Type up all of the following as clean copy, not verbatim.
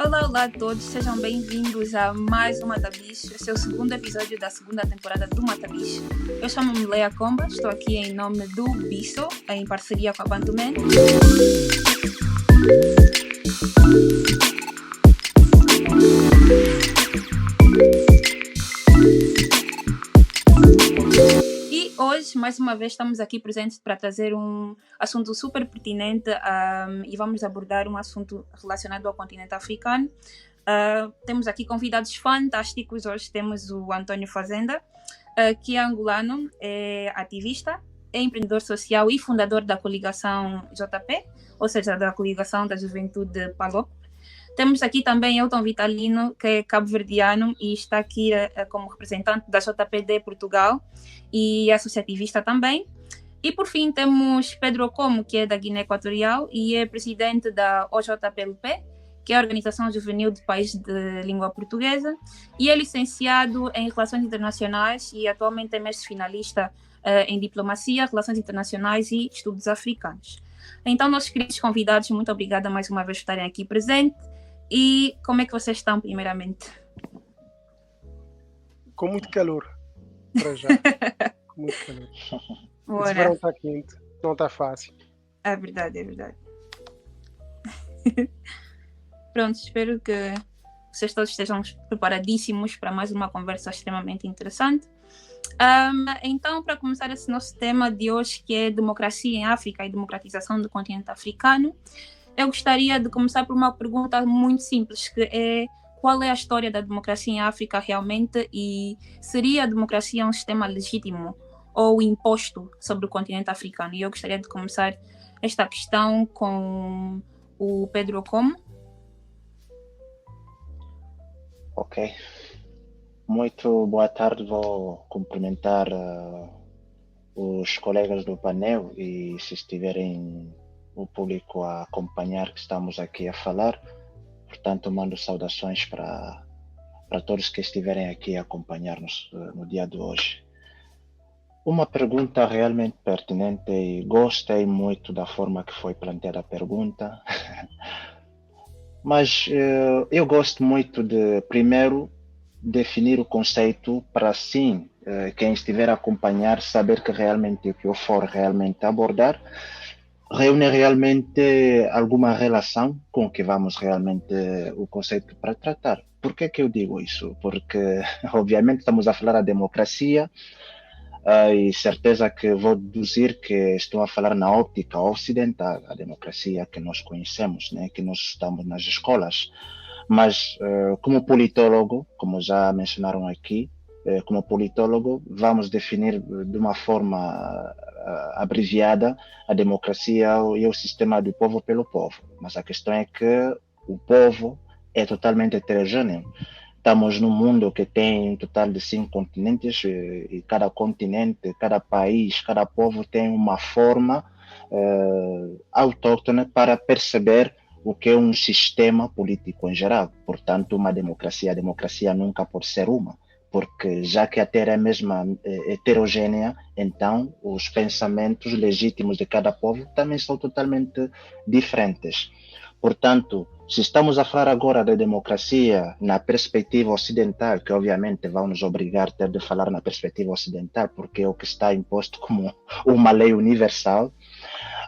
Olá, olá a todos, sejam bem-vindos a mais um Matabicho, esse é o segundo episódio da segunda temporada do Matabicho. Eu chamo-me Leia Comba, estou aqui em nome do Bisso, em parceria com a Bantuman. E hoje, mais uma vez, estamos aqui presentes para trazer um assunto super pertinente e vamos abordar um assunto relacionado ao continente africano. Temos aqui convidados fantásticos. Hoje temos o Antônio Fazenda, que é angolano, é ativista, é empreendedor social e fundador da coligação JP, ou seja, da coligação da juventude PALOP. Temos aqui também Elton Vitalino, que é cabo-verdiano e está aqui como representante da JPD Portugal e é associativista também. E por fim temos Pedro Como, que é da Guiné Equatorial e é presidente da OJPLP, que é a Organização Juvenil de Países de Língua Portuguesa, e é licenciado em Relações Internacionais e atualmente é mestre finalista em Diplomacia, Relações Internacionais e Estudos Africanos. Então, nossos queridos convidados, muito obrigada mais uma vez por estarem aqui presentes. E como é que vocês estão, primeiramente? Com muito calor, para já. Com muito calor. Esse verão está quente, não está fácil. É verdade, é verdade. Pronto, espero que vocês todos estejam preparadíssimos para mais uma conversa extremamente interessante. Então, para começar esse nosso tema de hoje, que é democracia em África e democratização do continente africano, eu gostaria de começar por uma pergunta muito simples, que é: qual é a história da democracia em África realmente, e seria a democracia um sistema legítimo ou imposto sobre o continente africano? E eu gostaria de começar esta questão com o Pedro Como. Ok. Muito boa tarde, vou cumprimentar os colegas do painel e, se estiverem o público a acompanhar que estamos aqui a falar, portanto mando saudações para todos que estiverem aqui a acompanhar-nos no dia de hoje. Uma pergunta realmente pertinente e gostei muito da forma que foi planteada a pergunta, mas eu gosto muito de primeiro definir o conceito para assim quem estiver a acompanhar saber que realmente o que eu for realmente abordar reúne realmente alguma relação com o que vamos realmente o conceito para tratar. Por que eu digo isso? Porque, obviamente, estamos a falar da democracia e certeza que vou deduzir que estou a falar na óptica ocidental, a democracia que nós conhecemos, né, que nós estudamos nas escolas. Mas, como politólogo, como já mencionaram aqui, como politólogo, vamos definir de uma forma abreviada a democracia e o sistema do povo pelo povo. Mas a questão é que o povo é totalmente heterogêneo. Estamos num mundo que tem um total de 5 continentes e cada continente, cada país, cada povo tem uma forma autóctone para perceber o que é um sistema político em geral. Portanto, uma democracia, a democracia nunca pode ser uma, porque já que a Terra é mesmo heterogênea, então os pensamentos legítimos de cada povo também são totalmente diferentes. Portanto, se estamos a falar agora da democracia na perspectiva ocidental, que obviamente vão nos obrigar a ter de falar na perspectiva ocidental, porque é o que está imposto como uma lei universal,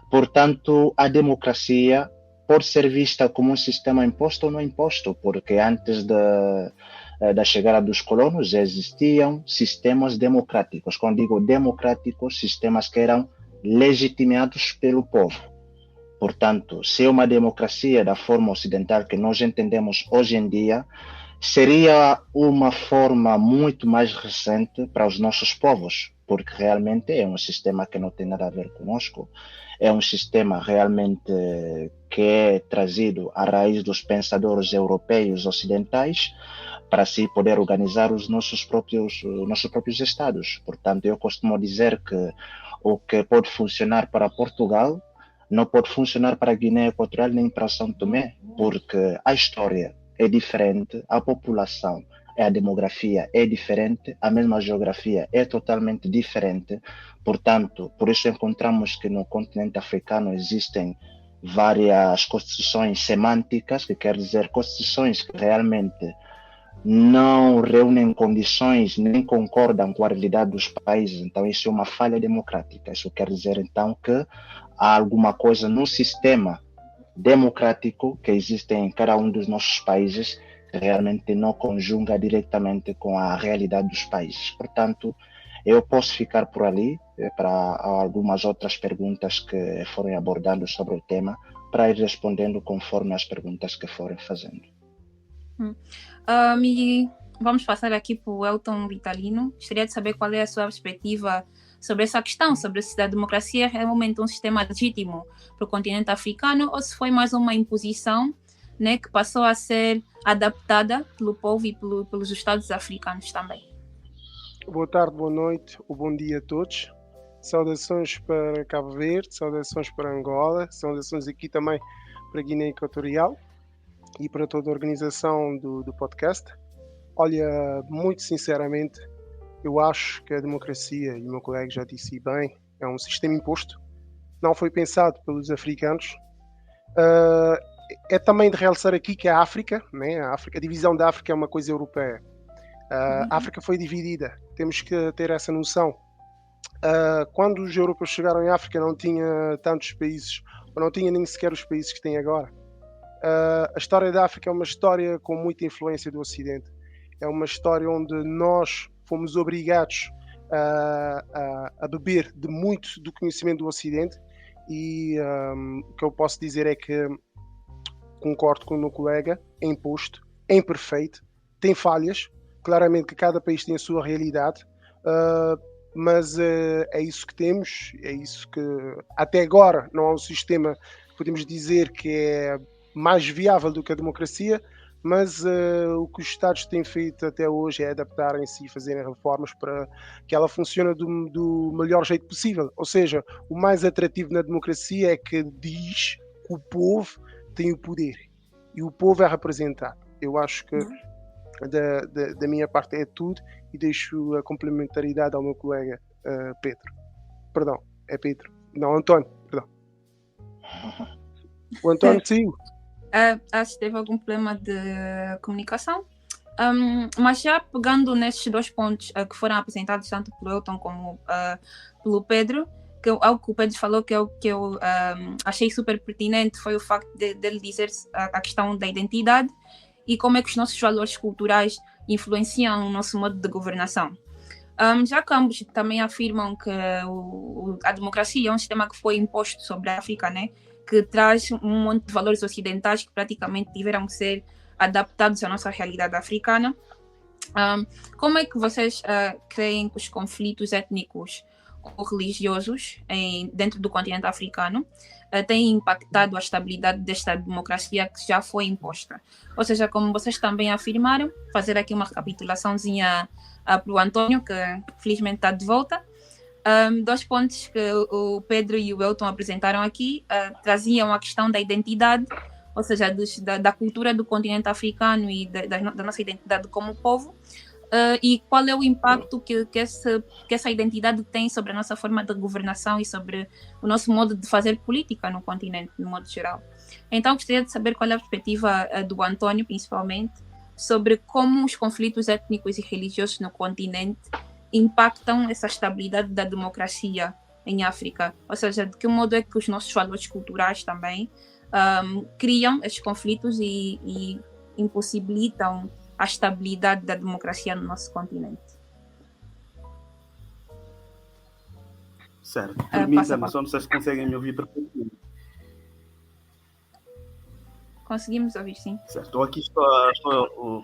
portanto, a democracia pode ser vista como um sistema imposto ou não imposto, porque antes da chegada dos colonos existiam sistemas democráticos. Quando digo democráticos, sistemas que eram legitimados pelo povo. Portanto, se é uma democracia da forma ocidental que nós entendemos hoje em dia, seria uma forma muito mais recente para os nossos povos, porque realmente é um sistema que não tem nada a ver conosco. É um sistema realmente que é trazido à raiz dos pensadores europeus ocidentais para assim poder organizar os nossos próprios estados. Portanto, eu costumo dizer que o que pode funcionar para Portugal não pode funcionar para a Guiné Equatorial nem para São Tomé, porque a história é diferente, a população, a demografia é diferente, a mesma geografia é totalmente diferente. Portanto, por isso encontramos que no continente africano existem várias constituições semânticas, que quer dizer constituições que realmente não reúnem condições nem concordam com a realidade dos países. Então, isso é uma falha democrática. Isso quer dizer, então, que há alguma coisa no sistema democrático que existe em cada um dos nossos países que realmente não conjuga diretamente com a realidade dos países. Portanto, eu posso ficar por ali para algumas outras perguntas que forem abordando sobre o tema, para ir respondendo conforme as perguntas que forem fazendo. E vamos passar aqui para o Elton Vitalino. Gostaria de saber qual é a sua perspectiva sobre essa questão, sobre se a democracia é realmente um sistema legítimo para o continente africano ou se foi mais uma imposição, né, que passou a ser adaptada pelo povo e pelos Estados africanos também. Boa tarde, boa noite ou bom dia a todos. Saudações para Cabo Verde, saudações para Angola, saudações aqui também para Guiné Equatorial e para toda a organização do podcast. Olha, muito sinceramente, eu acho que a democracia, e o meu colega já disse bem, é um sistema imposto, não foi pensado pelos africanos. É também de realçar aqui que a África, né, a divisão da África é uma coisa europeia. A África foi dividida, temos que ter essa noção. Quando os europeus chegaram em África não tinha tantos países, ou não tinha nem sequer os países que tem agora. A história da África é uma história com muita influência do Ocidente. É uma história onde nós fomos obrigados a beber de muito do conhecimento do Ocidente e o que eu posso dizer é que concordo com o meu colega, é imposto, é imperfeito, tem falhas, claramente que cada país tem a sua realidade, mas é isso que temos, é isso que até agora não há um sistema, podemos dizer, que é mais viável do que a democracia, mas o que os Estados têm feito até hoje é adaptarem-se e fazerem reformas para que ela funcione do melhor jeito possível. Ou seja, o mais atrativo na democracia é que diz que o povo tem o poder e o povo é representado. Eu acho que da minha parte é tudo e deixo a complementaridade ao meu colega Pedro. Perdão, é Pedro. Não, António, perdão. O António saiu. Acho que teve algum problema de comunicação. Mas já pegando nesses dois pontos que foram apresentados tanto pelo Elton como pelo Pedro, algo que o Pedro falou que eu achei super pertinente foi o facto dele dizer a questão da identidade e como é que os nossos valores culturais influenciam o nosso modo de governação. Já que ambos também afirmam que a democracia é um sistema que foi imposto sobre a África, né, que traz um monte de valores ocidentais que praticamente tiveram que ser adaptados à nossa realidade africana. Como é que vocês creem que os conflitos étnicos ou religiosos dentro do continente africano têm impactado a estabilidade desta democracia que já foi imposta? Ou seja, como vocês também afirmaram, fazer aqui uma recapitulaçãozinha para o António, que felizmente está de volta. Dois pontos que o Pedro e o Elton apresentaram aqui traziam a questão da identidade, ou seja, da cultura do continente africano e da nossa identidade como povo, e qual é o impacto que essa identidade tem sobre a nossa forma de governação e sobre o nosso modo de fazer política no continente, no modo geral. Então, gostaria de saber qual é a perspectiva do António, principalmente, sobre como os conflitos étnicos e religiosos no continente impactam essa estabilidade da democracia em África. Ou seja, de que modo é que os nossos valores culturais também criam esses conflitos e impossibilitam a estabilidade da democracia no nosso continente. Certo. Permita-me, só não sei se conseguem me ouvir perfeitamente. Conseguimos ouvir, sim. Certo. Estou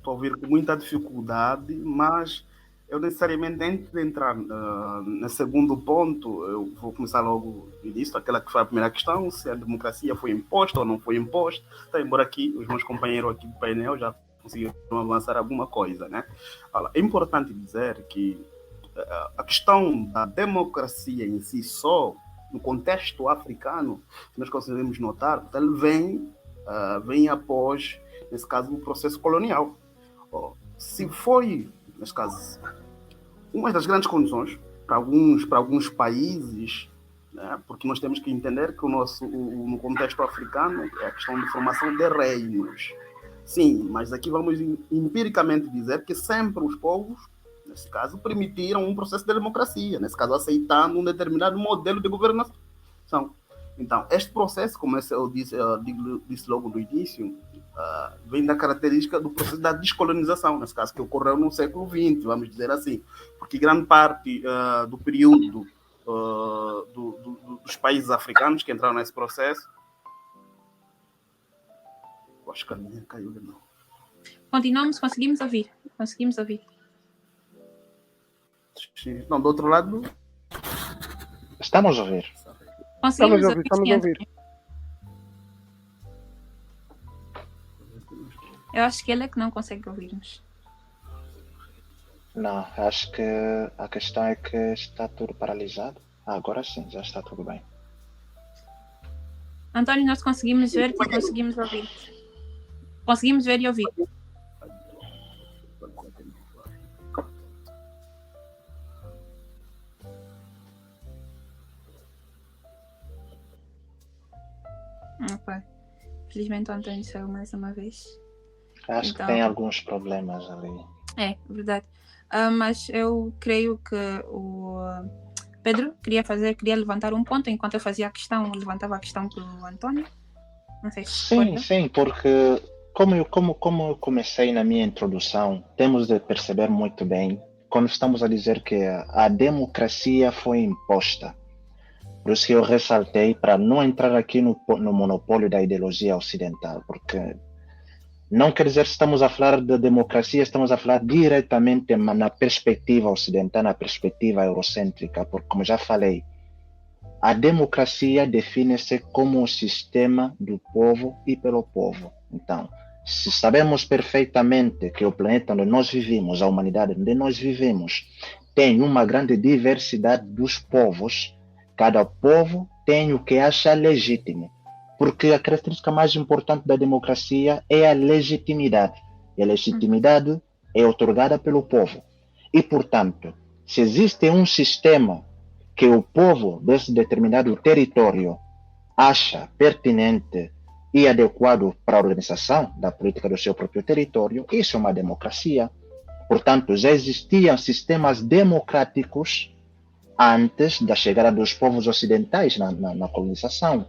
a ouvir com muita dificuldade, mas eu necessariamente, antes de entrar no segundo ponto, eu vou começar logo do início, aquela que foi a primeira questão, se a democracia foi imposta ou não foi imposta, tá, embora aqui os meus companheiros aqui do painel já conseguiram avançar alguma coisa, né? Olha, é importante dizer que a questão da democracia em si só, no contexto africano, nós conseguimos notar que ele vem após, nesse caso, o processo colonial. Se foi, nesse caso, uma das grandes condições para alguns países né? Porque nós temos que entender que no contexto africano é a questão de formação de reinos. Sim, mas aqui vamos empiricamente dizer que sempre os povos, nesse caso, permitiram um processo de democracia, nesse caso aceitando um determinado modelo de governação. Então, este processo, como eu disse logo no início, vem da característica do processo da descolonização, nesse caso, que ocorreu no século XX, vamos dizer assim, porque grande parte do período dos países africanos que entraram nesse processo. Acho que a minha caiu de novo. Continuamos, conseguimos ouvir. Não, do outro lado. Estamos a ouvir. Conseguimos Estamos a ouvir. Eu acho que ele é que não consegue ouvir-nos. Não, acho que a questão é que está tudo paralisado. Agora sim, já está tudo bem. Antônio, nós conseguimos ver e conseguimos ouvir. Conseguimos ver e ouvir. Opa. Felizmente o Antônio saiu mais uma vez. Acho que tem alguns problemas ali. É, verdade. Mas eu creio que o Pedro queria levantar um ponto enquanto eu fazia a questão, levantava a questão para o Antônio. Não sei se sim, porque como eu comecei na minha introdução, temos de perceber muito bem quando estamos a dizer que a democracia foi imposta. Por isso que eu ressaltei para não entrar aqui no monopólio da ideologia ocidental, porque não quer dizer que estamos a falar de democracia, estamos a falar diretamente na perspectiva ocidental, na perspectiva eurocêntrica, porque, como já falei, a democracia define-se como um sistema do povo e pelo povo. Então, se sabemos perfeitamente que o planeta onde nós vivemos, a humanidade onde nós vivemos, tem uma grande diversidade dos povos, cada povo tem o que acha legítimo. Porque a característica mais importante da democracia é a legitimidade. E a legitimidade é otorgada pelo povo. E, portanto, se existe um sistema que o povo desse determinado território acha pertinente e adequado para a organização da política do seu próprio território, isso é uma democracia. Portanto, já existiam sistemas democráticos antes da chegada dos povos ocidentais na colonização.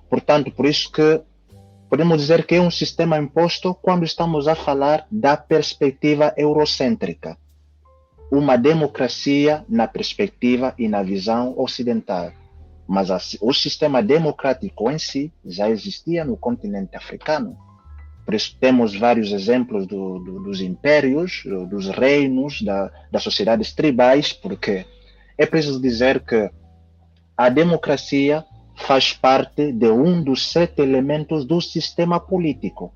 Portanto, por isso que podemos dizer que é um sistema imposto quando estamos a falar da perspectiva eurocêntrica. Uma democracia na perspectiva e na visão ocidental. Mas o sistema democrático em si já existia no continente africano. Por isso temos vários exemplos dos impérios, dos reinos, das sociedades tribais, porque é preciso dizer que a democracia faz parte de um dos 7 elementos do sistema político.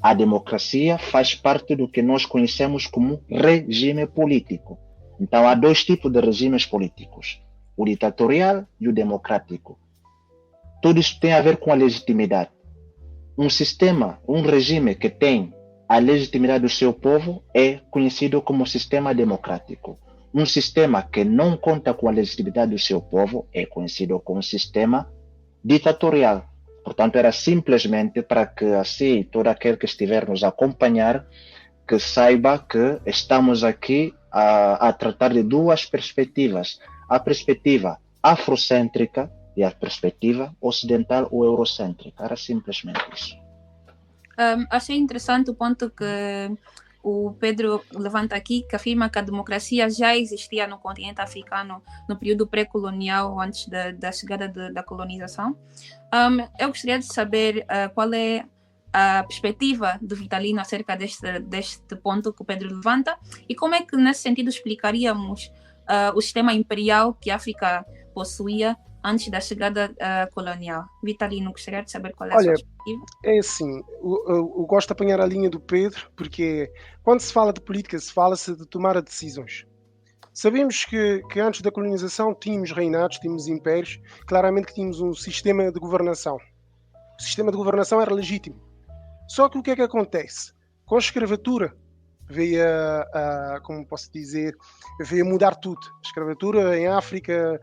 A democracia faz parte do que nós conhecemos como regime político. Então, há 2 tipos de regimes políticos, o ditatorial e o democrático. Tudo isso tem a ver com a legitimidade. Um sistema, um regime que tem a legitimidade do seu povo é conhecido como sistema democrático. Um sistema que não conta com a legitimidade do seu povo é conhecido como sistema ditatorial. Portanto, era simplesmente para que assim todo aquele que estiver nos acompanhar que saiba que estamos aqui a tratar de 2 perspectivas. A perspectiva afrocêntrica e a perspectiva ocidental ou eurocêntrica. Era simplesmente isso. Achei interessante o ponto que o Pedro levanta aqui, que afirma que a democracia já existia no continente africano no período pré-colonial, antes da chegada da colonização. Eu gostaria de saber qual é a perspectiva do Vitalino acerca deste ponto que o Pedro levanta e como é que, nesse sentido, explicaríamos o sistema imperial que a África possuía antes da chegada colonial. Vitalino, gostaria de saber qual é a sua perspectiva. É assim, eu gosto de apanhar a linha do Pedro, porque quando se fala de política, se fala-se de tomar decisões. Sabemos que antes da colonização tínhamos reinados, tínhamos impérios, claramente que tínhamos um sistema de governação. O sistema de governação era legítimo. Só que o que é que acontece? Com a escravatura veio como posso dizer, veio mudar tudo. A escravatura em África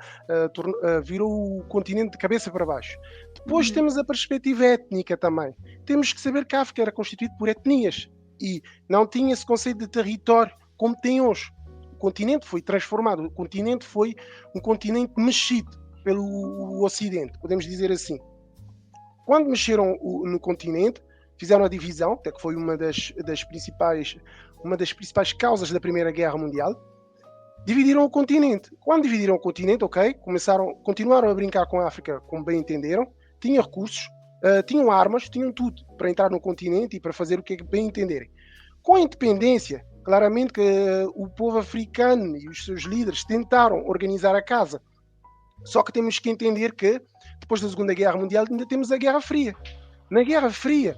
virou o continente de cabeça para baixo. Depois temos a perspectiva étnica também. Temos que saber que a África era constituída por etnias e não tinha esse conceito de território como tem hoje. O continente foi transformado, o continente foi um continente mexido pelo Ocidente, podemos dizer assim. Quando mexeram no continente, fizeram a divisão, até que foi uma das principais causas da Primeira Guerra Mundial. Dividiram o continente. Quando dividiram o continente, continuaram a brincar com a África como bem entenderam, tinham recursos, tinham armas, tinham tudo para entrar no continente e para fazer o que bem entenderem. Com a independência, claramente que o povo africano e os seus líderes tentaram organizar a casa. Só que temos que entender que, depois da Segunda Guerra Mundial, ainda temos a Guerra Fria. Na Guerra Fria,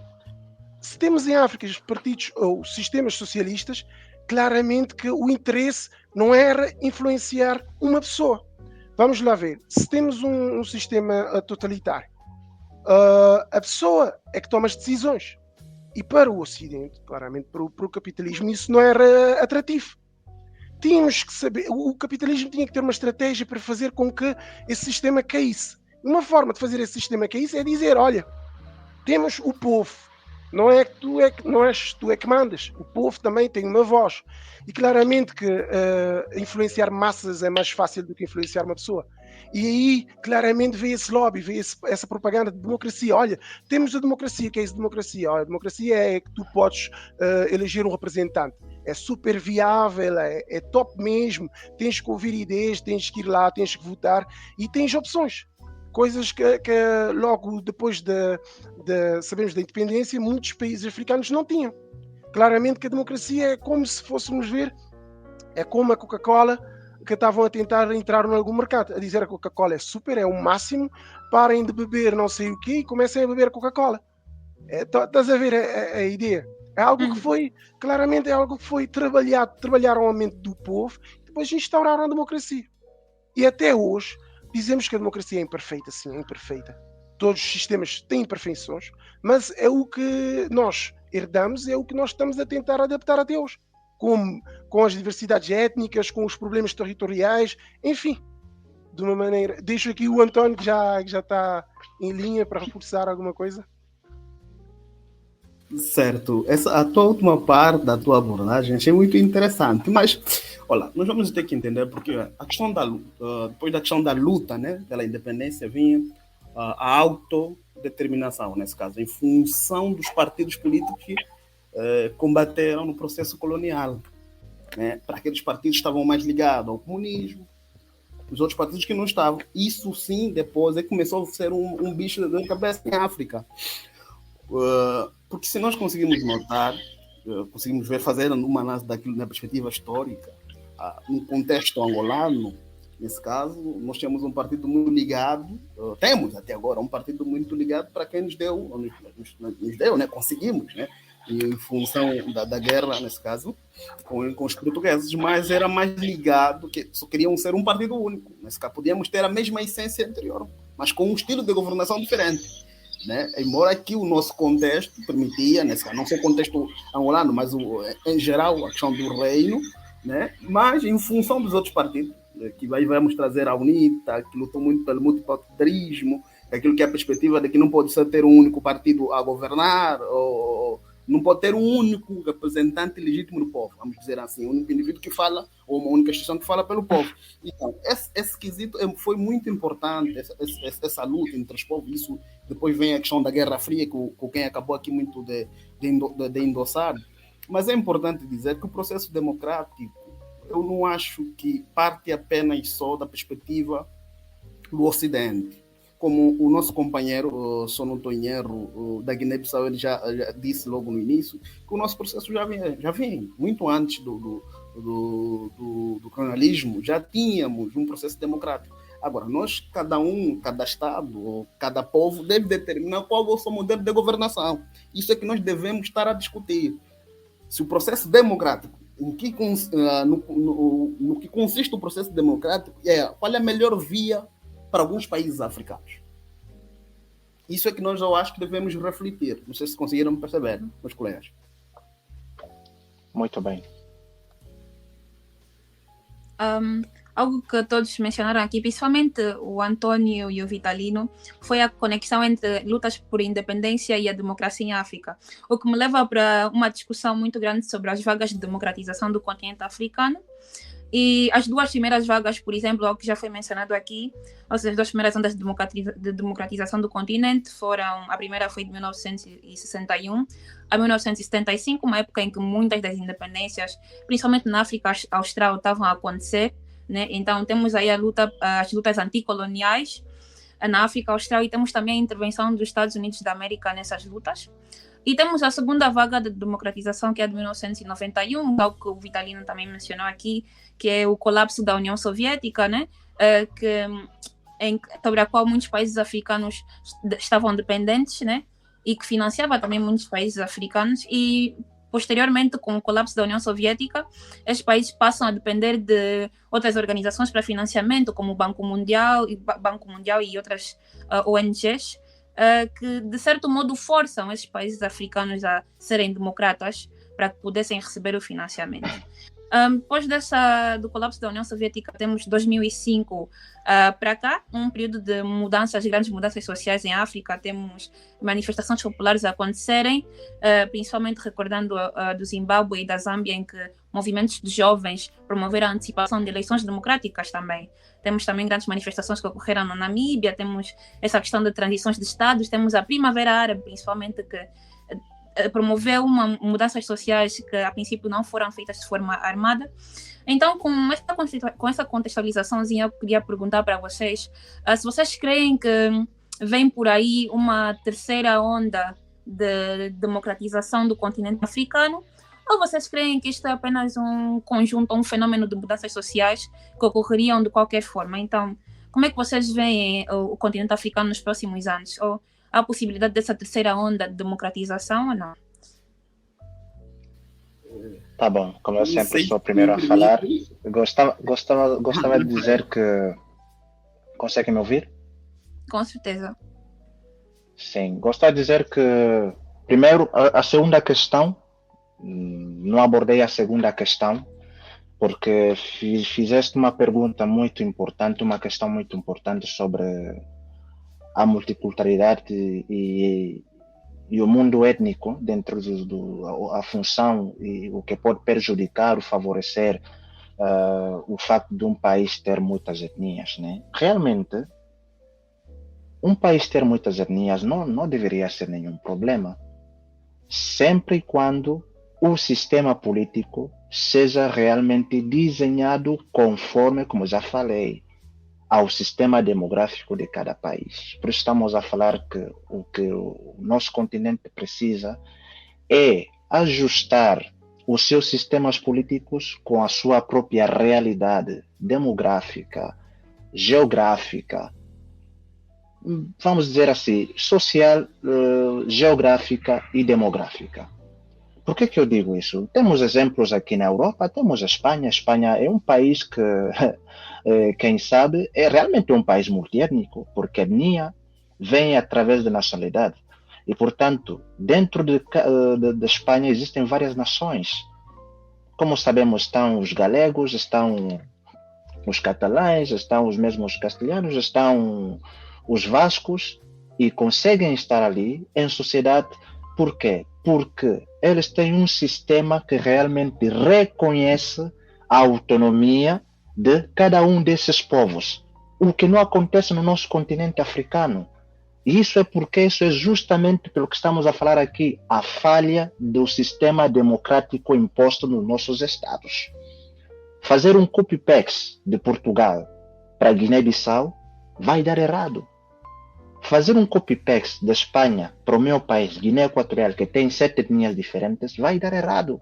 se temos em África os partidos ou sistemas socialistas, claramente que o interesse não era influenciar uma pessoa. Vamos lá ver. Se temos um sistema totalitário, a pessoa é que toma as decisões. E para o Ocidente, claramente para o capitalismo, isso não era atrativo. Tínhamos que saber, o capitalismo tinha que ter uma estratégia para fazer com que esse sistema caísse. Uma forma de fazer esse sistema caísse é dizer, olha, temos o povo, não és tu que mandas, o povo também tem uma voz. E claramente que influenciar massas é mais fácil do que influenciar uma pessoa. E aí, claramente, vê esse lobby, vê essa propaganda de democracia. Olha, temos a democracia. O que é isso de democracia? Olha, a democracia é que tu podes eleger um representante. É super viável, é top mesmo. Tens que ouvir ideias, tens que ir lá, tens que votar e tens opções. Coisas que logo depois sabemos da independência, muitos países africanos não tinham. Claramente que a democracia é como se fôssemos ver, é como a Coca-Cola, que estavam a tentar entrar em algum mercado, a dizer que a Coca-Cola é super, é o máximo, parem de beber não sei o quê e comecem a beber a Coca-Cola. Estás a ver a ideia? É algo que foi, claramente é algo que foi trabalharam a mente do povo e depois instauraram a democracia. E até hoje, dizemos que a democracia é imperfeita, sim, é imperfeita. Todos os sistemas têm imperfeições, mas é o que nós herdamos, é o que nós estamos a tentar adaptar até hoje. Com as diversidades étnicas, com os problemas territoriais, enfim, de uma maneira. Deixo aqui o António, que já está em linha para reforçar alguma coisa. Certo. A tua última parte da tua abordagem achei muito interessante, mas, olha, nós vamos ter que entender porque a questão depois da questão da luta, né, pela independência, vinha a autodeterminação, nesse caso, em função dos partidos políticos que combateram no processo colonial, né? Para aqueles partidos que estavam mais ligados ao comunismo, os outros partidos que não estavam. Isso sim, depois começou a ser um bicho de dor de cabeça em África. Porque se nós conseguimos notar, conseguimos fazer uma análise daquilo na perspectiva histórica, no contexto angolano, nesse caso, nós temos um partido muito ligado, temos até agora um partido muito ligado para quem nos deu, né? Conseguimos, né? Em função da guerra, nesse caso, com os portugueses, mas era mais ligado, que só queriam ser um partido único. Nesse caso, podíamos ter a mesma essência anterior, mas com um estilo de governação diferente. Né? Embora aqui o nosso contexto permitia, nesse caso, não só o contexto angolano, mas em geral a questão do reino, né? Mas em função dos outros partidos, que vamos trazer a UNITA, que lutou muito pelo multipartidarismo, aquilo que é a perspectiva de que não pode só ter um único partido a governar, ou não pode ter um único representante legítimo do povo, vamos dizer assim, um único indivíduo que fala, ou uma única instituição que fala pelo povo. Então, esse quesito foi muito importante, essa luta entre os povos. Isso depois vem a questão da Guerra Fria, com quem acabou aqui muito de endossar. Mas é importante dizer que o processo democrático, eu não acho que parte apenas só da perspectiva do Ocidente. Como o nosso companheiro, se eu não estou em erro, da Guiné-Bissau, ele já disse logo no início, que o nosso processo já vem muito antes do colonialismo, já tínhamos um processo democrático. Agora, nós, cada Estado, cada povo, deve determinar qual é o seu modelo de governação. Isso é que nós devemos estar a discutir. Se o processo democrático, no que consiste o processo democrático, qual é a melhor via para alguns países africanos. Isso é que nós, eu acho que devemos refletir. Não sei se conseguiram perceber, meus colegas. Muito bem. Algo que todos mencionaram aqui, principalmente o Antônio e o Vitalino, foi a conexão entre lutas por independência e a democracia em África, o que me leva para uma discussão muito grande sobre as vagas de democratização do continente africano. E as duas primeiras vagas, por exemplo, algo que já foi mencionado aqui, ou seja, as duas primeiras ondas de democratização do continente foram, a primeira foi de 1961 a 1975, uma época em que muitas das independências, principalmente na África Austral, estavam a acontecer, né? Então temos aí as lutas anticoloniais na África Austral e temos também a intervenção dos Estados Unidos da América nessas lutas. E temos a segunda vaga de democratização, que é de 1991, algo que o Vitalino também mencionou aqui, que é o colapso da União Soviética, né? Sobre a qual muitos países africanos estavam dependentes, né? E que financiava também muitos países africanos. E, posteriormente, com o colapso da União Soviética, esses países passam a depender de outras organizações para financiamento, como o Banco Mundial e outras ONGs, que, de certo modo, forçam esses países africanos a serem democratas para que pudessem receber o financiamento. Depois do colapso da União Soviética, temos 2005 para cá, um período de grandes mudanças sociais em África. Temos manifestações populares a acontecerem, principalmente recordando do Zimbábue e da Zâmbia, em que movimentos de jovens promoveram a antecipação de eleições democráticas também. Temos também grandes manifestações que ocorreram na Namíbia, temos essa questão de transições de estados, temos a Primavera Árabe, principalmente, que promoveu mudanças sociais que a princípio não foram feitas de forma armada. Então, com essa contextualizaçãozinha, eu queria perguntar para vocês se vocês creem que vem por aí uma terceira onda de democratização do continente africano, ou vocês creem que isto é apenas um conjunto, um fenômeno de mudanças sociais que ocorreriam de qualquer forma? Então, como é que vocês veem o continente africano nos próximos anos? Ou há a possibilidade dessa terceira onda de democratização ou não? Tá bom, como eu sempre sou o primeiro a falar, gostava de dizer que... Consegue me ouvir? Com certeza. Sim, gostava de dizer que, primeiro, a segunda questão, não abordei a segunda questão, porque fizeste uma pergunta muito importante, uma questão muito importante sobre a multiculturalidade e o mundo étnico dentro a função e o que pode prejudicar ou favorecer o facto de um país ter muitas etnias, né? Realmente, um país ter muitas etnias não deveria ser nenhum problema, sempre e quando o sistema político seja realmente desenhado conforme, como já falei, ao sistema demográfico de cada país. Por isso estamos a falar que o que o nosso continente precisa é ajustar os seus sistemas políticos com a sua própria realidade demográfica, geográfica, vamos dizer assim, social, geográfica e demográfica. Por que eu digo isso? Temos exemplos aqui na Europa, temos a Espanha. A Espanha é um país que, quem sabe, é realmente um país multiétnico, porque a etnia vem através da nacionalidade. E, portanto, dentro da Espanha existem várias nações. Como sabemos, estão os galegos, estão os catalães, estão os mesmos castelhanos, estão os vascos, e conseguem estar ali em sociedade. Por quê? Porque eles têm um sistema que realmente reconhece a autonomia de cada um desses povos, o que não acontece no nosso continente africano. E isso é justamente pelo que estamos a falar aqui, a falha do sistema democrático imposto nos nossos estados. Fazer um copy-paste de Portugal para Guiné-Bissau vai dar errado. Fazer um copy-paste da Espanha para o meu país, Guiné Equatorial, que tem 7 etnias diferentes, vai dar errado.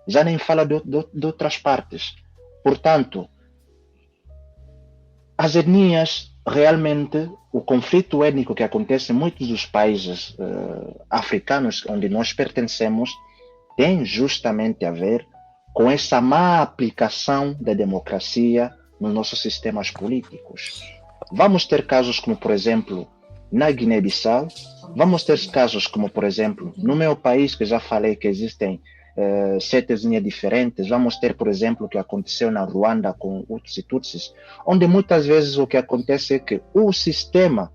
Já nem fala de outras partes. Portanto, as etnias, realmente, o conflito étnico que acontece em muitos dos países africanos onde nós pertencemos, tem justamente a ver com essa má aplicação da democracia nos nossos sistemas políticos. Vamos ter casos como, por exemplo, na Guiné-Bissau, vamos ter casos como, por exemplo, no meu país, que já falei que existem sete etnias diferentes. Vamos ter, por exemplo, o que aconteceu na Ruanda com Hutus e Tutsis, onde muitas vezes o que acontece é que o sistema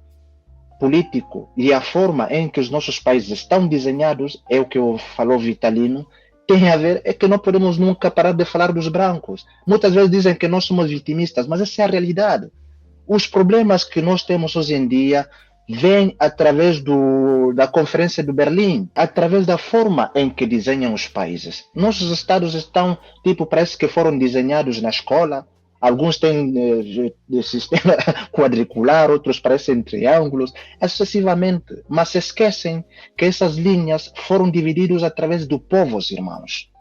político e a forma em que os nossos países estão desenhados, é o que falou Vitalino, tem a ver, é que não podemos nunca parar de falar dos brancos. Muitas vezes dizem que nós somos vitimistas, mas essa é a realidade. Os problemas que nós temos hoje em dia vêm através da Conferência de Berlim, através da forma em que desenham os países. Nossos estados estão, parece que foram desenhados na escola. Alguns têm sistema quadricular, outros parecem triângulos, excessivamente. Mas se esquecem que essas linhas foram divididas através do povo, irmãos.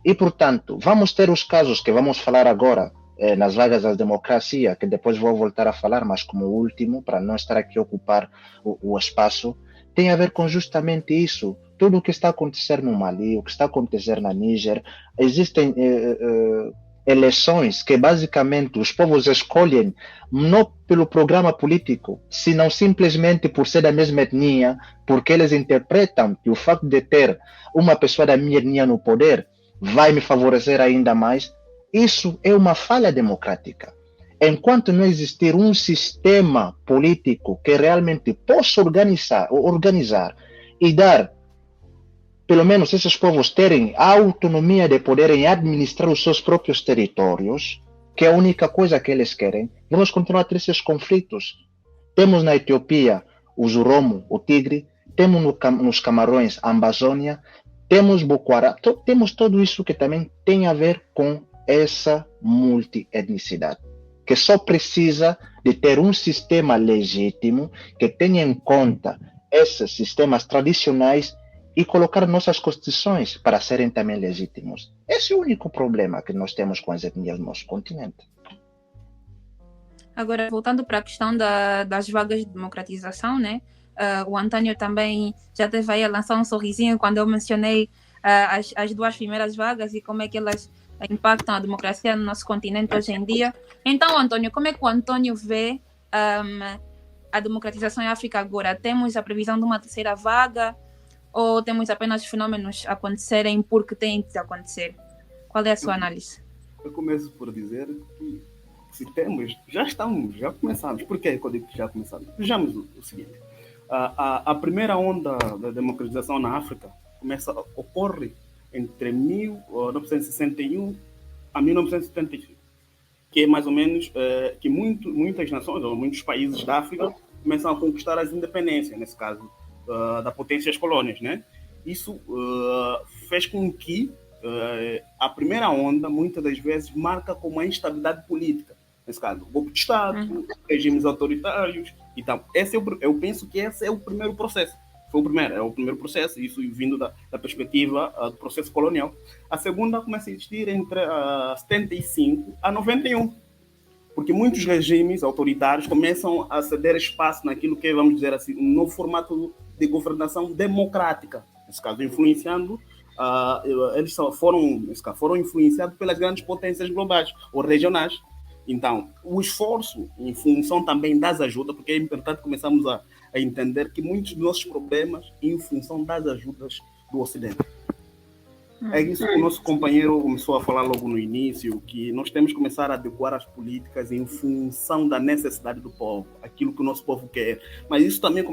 E, portanto, vamos ter os casos que vamos falar agora, nas vagas da democracia, que depois vou voltar a falar, mas como último, para não estar aqui a ocupar o espaço, tem a ver com justamente isso. Tudo o que está a acontecer no Mali, o que está a acontecer na Níger, existem eleições que basicamente os povos escolhem não pelo programa político, senão simplesmente por ser da mesma etnia, porque eles interpretam que o facto de ter uma pessoa da minha etnia no poder vai me favorecer ainda mais. Isso é uma falha democrática. Enquanto não existir um sistema político que realmente possa organizar e dar, pelo menos esses povos terem a autonomia de poderem administrar os seus próprios territórios, que é a única coisa que eles querem, vamos continuar a ter esses conflitos. Temos na Etiópia o Oromo, o Tigre, temos nos Camarões a Amazônia, temos Boko Haram, temos tudo isso que também tem a ver com essa multietnicidade, que só precisa de ter um sistema legítimo que tenha em conta esses sistemas tradicionais e colocar nossas constituições para serem também legítimos. Esse é o único problema que nós temos com as etnias no nosso continente. Agora, voltando para a questão das vagas de democratização, né? O Antônio também já teve aí a lançar um sorrisinho quando eu mencionei as duas primeiras vagas e como é que elas impactam a democracia no nosso continente hoje em dia. Então, Antônio, como é que o Antônio vê a democratização em África agora? Temos a previsão de uma terceira vaga ou temos apenas fenômenos acontecerem porque têm de acontecer? Qual é a sua análise? Eu começo por dizer que se temos, já começamos. Por que eu digo que já começamos? Vejamos o seguinte. A primeira onda da democratização na África ocorre entre 1961 a 1975, que é mais ou menos que muitas nações, ou muitos países da África começam a conquistar as independências, nesse caso, da potência das colônias, né? Isso fez com que a primeira onda, muitas das vezes, marca como a instabilidade política, nesse caso, golpe de Estado, regimes autoritários. Então, eu penso que esse é o primeiro processo. Foi o primeiro processo, isso vindo da perspectiva do processo colonial. A segunda começa a existir entre 75 a 91, porque muitos regimes autoritários começam a ceder espaço naquilo que, vamos dizer assim, um novo formato de governação democrática, nesse caso, influenciando, eles foram influenciados pelas grandes potências globais ou regionais. Então, o esforço em função também das ajudas, porque é importante começarmos a entender que muitos dos nossos problemas em função das ajudas do Ocidente. É isso que o nosso companheiro começou a falar logo no início, que nós temos que começar a adequar as políticas em função da necessidade do povo, aquilo que o nosso povo quer. Mas isso também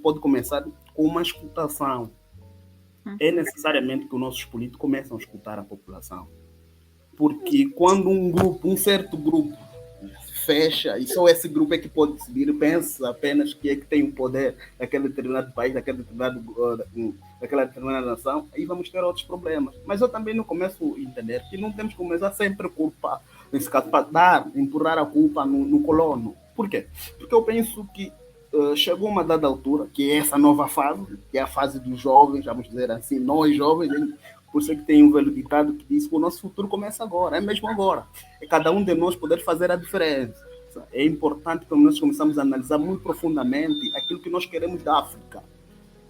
pode começar com uma escutação. É necessariamente que os nossos políticos começem a escutar a população. Porque quando um certo grupo fecha, e só esse grupo é que pode decidir, pensa apenas que é que tem o poder daquele determinado país, daquela determinada nação, aí vamos ter outros problemas. Mas eu também não começo a entender que não temos que começar sempre a culpar, nesse caso, para empurrar a culpa no colono. Por quê? Porque eu penso que chegou uma dada altura, que é essa nova fase, que é a fase dos jovens, vamos dizer assim, nós jovens, por isso que tem um velho ditado que diz que o nosso futuro começa agora, é mesmo agora. É cada um de nós poder fazer a diferença. É importante que nós começamos a analisar muito profundamente aquilo que nós queremos da África.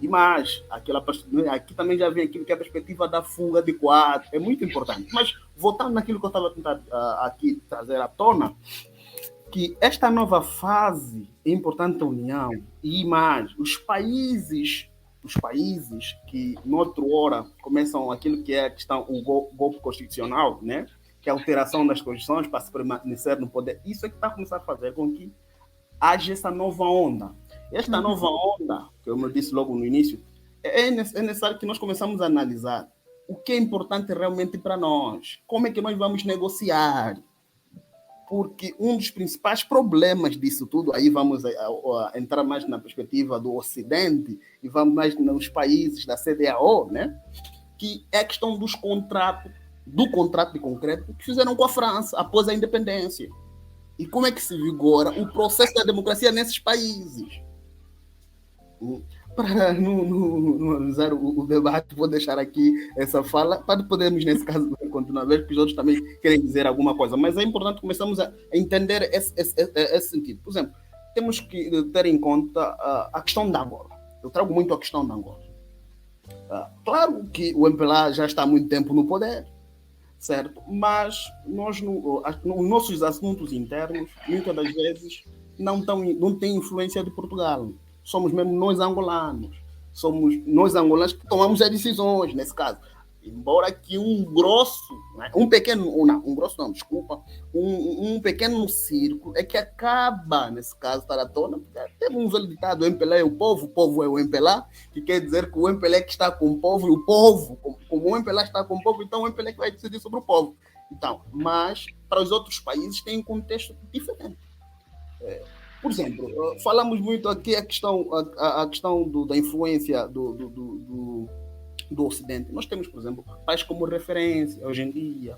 E mais, aqui também já vem aquilo que é a perspectiva da fuga de quadros, é muito importante. Mas, voltando naquilo que eu estava tentando aqui trazer à tona, que esta nova fase é importante a união, e mais, os países os países que, noutra hora, começam aquilo que é a questão, o golpe constitucional, né? Que é a alteração das constituições para se permanecer no poder, isso é que está a começar a fazer com que haja essa nova onda. Esta nova onda, como eu disse logo no início, é necessário que nós começamos a analisar o que é importante realmente para nós, como é que nós vamos negociar, porque um dos principais problemas disso tudo, aí vamos a entrar mais na perspectiva do Ocidente e vamos mais nos países da CEDEAO, né? Que é a questão dos contratos, do contrato de concreto que fizeram com a França após a independência. E como é que se vigora o processo da democracia nesses países? Para não analisar o debate, vou deixar aqui essa fala, para podermos, nesse caso, continuar a ver que os outros também querem dizer alguma coisa. Mas é importante começarmos a entender esse sentido. Por exemplo, temos que ter em conta a questão da Angola. Eu trago muito a questão da Angola. Claro que o MPLA já está há muito tempo no poder, certo? Mas nós, nos nossos assuntos internos, muitas das vezes, não tem influência de Portugal. Somos mesmo nós angolanos. Somos nós angolanos que tomamos as decisões, nesse caso. Embora que um pequeno círculo é que acaba, nesse caso, estar à tona. Temos um velho ditado, o MPLA é o povo é o MPLA, que quer dizer que o MPLA é que está com o povo, e o povo, como o MPLA está com o povo, então o MPLA é que vai decidir sobre o povo. Então, mas, para os outros países, tem um contexto diferente. Por exemplo, falamos muito aqui a questão da influência do Ocidente. Nós temos, por exemplo, países como referência hoje em dia.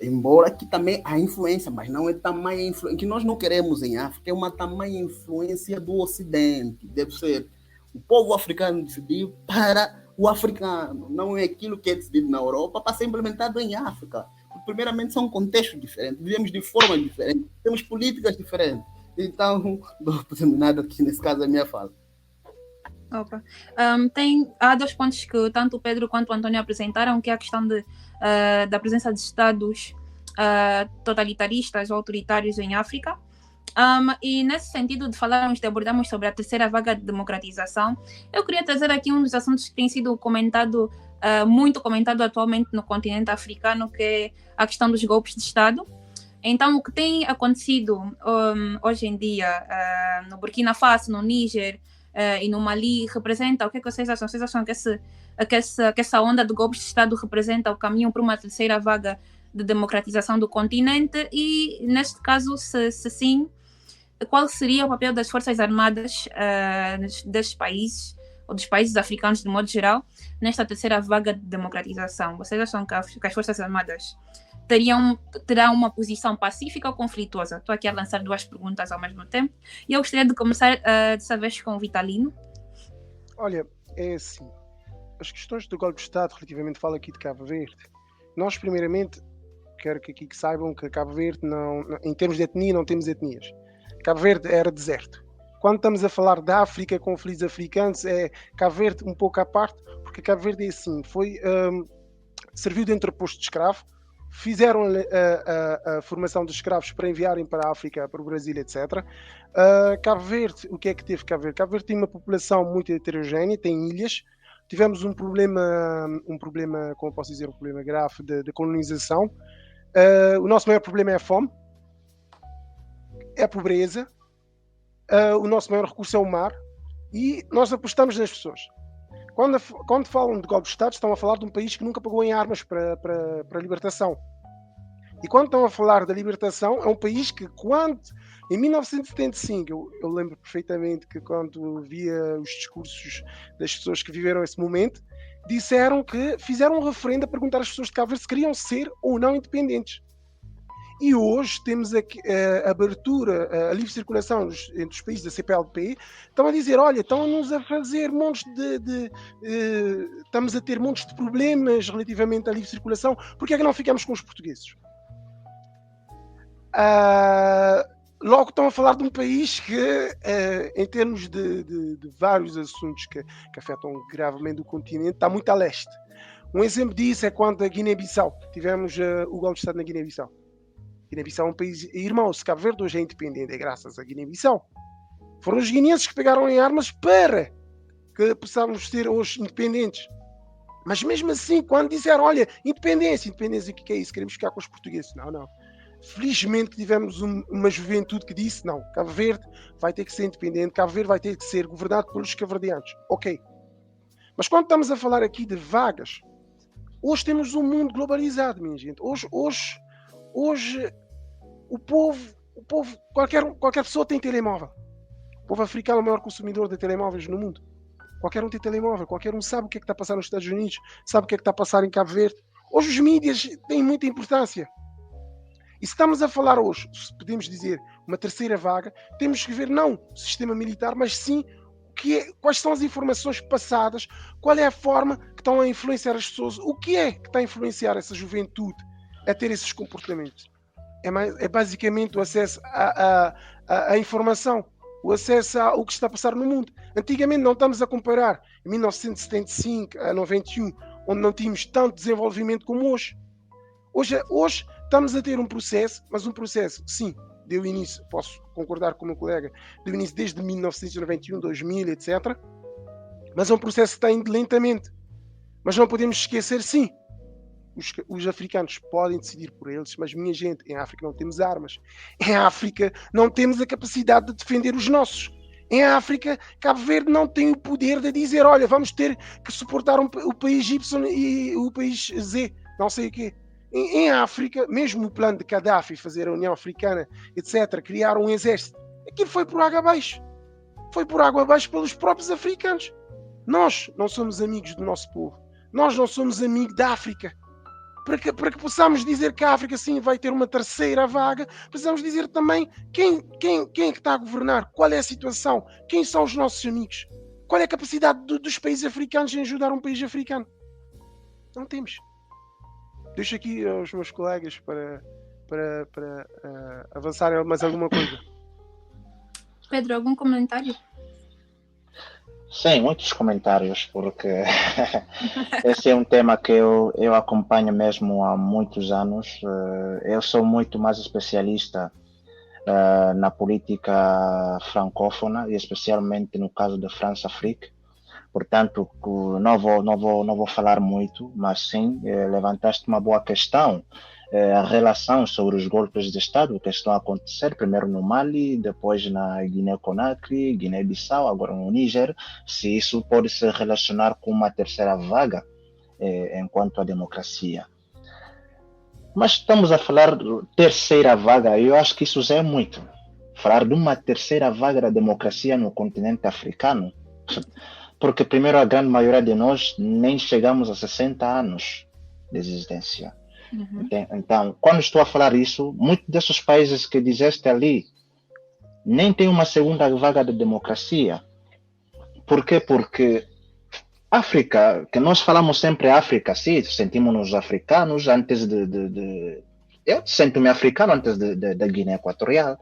Embora que também há influência, mas não é tamanha influência. O que nós não queremos em África é uma tamanha influência do Ocidente. Deve ser o povo africano decidir para o africano. Não é aquilo que é decidido na Europa para ser implementado em África. Primeiramente, são contextos diferentes. Vivemos de formas diferentes. Temos políticas diferentes. Então, não vou terminar aqui, nesse caso, a minha fala. Opa. Há dois pontos que tanto o Pedro quanto o Antônio apresentaram, que é a questão da presença de Estados totalitaristas ou autoritários em África. E nesse sentido de abordarmos sobre a terceira vaga de democratização, eu queria trazer aqui um dos assuntos que tem sido muito comentado atualmente no continente africano, que é a questão dos golpes de Estado. Então, o que tem acontecido hoje em dia no Burkina Faso, no Níger e no Mali representa, o que é que vocês acham? Vocês acham que essa onda de golpes de Estado representa o caminho para uma terceira vaga de democratização do continente? E, neste caso, se sim, qual seria o papel das Forças Armadas destes países, ou dos países africanos de modo geral, nesta terceira vaga de democratização? Vocês acham que as Forças Armadas terá uma posição pacífica ou conflituosa? Estou aqui a lançar duas perguntas ao mesmo tempo. E eu gostaria de começar dessa vez com o Vitalino. Olha, é assim. As questões do golpe de Estado, relativamente falo aqui de Cabo Verde, nós primeiramente, quero que aqui saibam que Cabo Verde, em termos de etnia, não temos etnias. Cabo Verde era deserto. Quando estamos a falar da África, conflitos africanos, é Cabo Verde um pouco à parte, porque Cabo Verde é assim, serviu de entreposto de escravo, fizeram a formação dos escravos para enviarem para a África, para o Brasil, etc. Cabo Verde, o que é que teve Cabo Verde? Cabo Verde tem uma população muito heterogénea, tem ilhas. Tivemos um problema, como posso dizer, um problema grave de colonização. O nosso maior problema é a fome, é a pobreza. O nosso maior recurso é o mar. E nós apostamos nas pessoas. Quando falam de golpe de Estado, estão a falar de um país que nunca pagou em armas para a libertação. E quando estão a falar da libertação, é um país que, em 1975, eu lembro perfeitamente que quando via os discursos das pessoas que viveram esse momento, disseram que fizeram um referendo a perguntar às pessoas de Cabo Verde se queriam ser ou não independentes. E hoje temos a abertura, a livre circulação entre os países da CPLP, estão a dizer, olha, estão-nos a fazer montes estamos a ter montes de problemas relativamente à livre circulação, porque é que não ficamos com os portugueses? Logo estão a falar de um país que, em termos de vários assuntos que afetam gravemente o continente, está muito a leste. Um exemplo disso é quando a Guiné-Bissau, tivemos o golpe de Estado na Guiné-Bissau. Guiné-Bissau é um país irmão. Se Cabo Verde hoje é independente, é graças a Guiné-Bissau. Foram os guineenses que pegaram em armas para que possamos ser hoje independentes. Mas mesmo assim, quando disseram, olha, independência, o que é isso? Queremos ficar com os portugueses. Não. Felizmente que tivemos uma juventude que disse, não, Cabo Verde vai ter que ser independente, Cabo Verde vai ter que ser governado pelos cabo-verdianos. Ok. Mas quando estamos a falar aqui de vagas, hoje temos um mundo globalizado, minha gente. Hoje o povo, qualquer pessoa tem telemóvel. O povo africano é o maior consumidor de telemóveis no mundo. Qualquer um tem telemóvel, qualquer um sabe o que é que está a passar nos Estados Unidos, sabe o que é que está a passar em Cabo Verde. Hoje os mídias têm muita importância. E se estamos a falar hoje, se podemos dizer, uma terceira vaga, temos que ver não o sistema militar, mas sim quais são as informações passadas, qual é a forma que estão a influenciar as pessoas, o que é que está a influenciar essa juventude a ter esses comportamentos. É basicamente o acesso à informação, o acesso ao que está a passar no mundo. Antigamente não estamos a comparar em 1975 a 91, onde não tínhamos tanto desenvolvimento como hoje. Hoje estamos a ter um processo, mas um processo, sim, deu início, posso concordar com o meu colega, deu início desde 1991, 2000, etc. Mas é um processo que está indo lentamente. Mas não podemos esquecer, sim, os africanos podem decidir por eles, mas, minha gente, em África não temos armas. Em África não temos a capacidade de defender os nossos. Em África, Cabo Verde não tem o poder de dizer, olha, vamos ter que suportar o país Y e o país Z, não sei o quê. Em África, mesmo o plano de Gaddafi, fazer a União Africana, etc., criar um exército, aquilo foi por água abaixo. Foi por água abaixo pelos próprios africanos. Nós não somos amigos do nosso povo. Nós não somos amigos da África. Para que possamos dizer que a África sim vai ter uma terceira vaga, precisamos dizer também quem é que está a governar, qual é a situação, quem são os nossos amigos, qual é a capacidade dos países africanos em ajudar um país africano. Não temos. Deixo aqui aos meus colegas para avançarem mais alguma coisa. Pedro, algum comentário? Sim, muitos comentários, porque esse é um tema que eu acompanho mesmo há muitos anos. Eu sou muito mais especialista na política francófona, e especialmente no caso da França-Afrique. Portanto, não vou falar muito, mas sim, levantaste uma boa questão. A relação sobre os golpes de Estado que estão a acontecer, primeiro no Mali, depois na Guiné-Conakry, Guiné-Bissau, agora no Níger, se isso pode se relacionar com uma terceira vaga enquanto a democracia. Mas estamos a falar de terceira vaga, e eu acho que isso já é muito. Falar de uma terceira vaga da democracia no continente africano, porque primeiro a grande maioria de nós nem chegamos a 60 anos de existência. Uhum. Então, quando estou a falar isso, muitos desses países que disseste ali nem tem uma segunda vaga de democracia. Por quê? Porque África, que nós falamos sempre África, sim, sentimos-nos africanos antes eu sinto-me africano antes da Guiné Equatorial,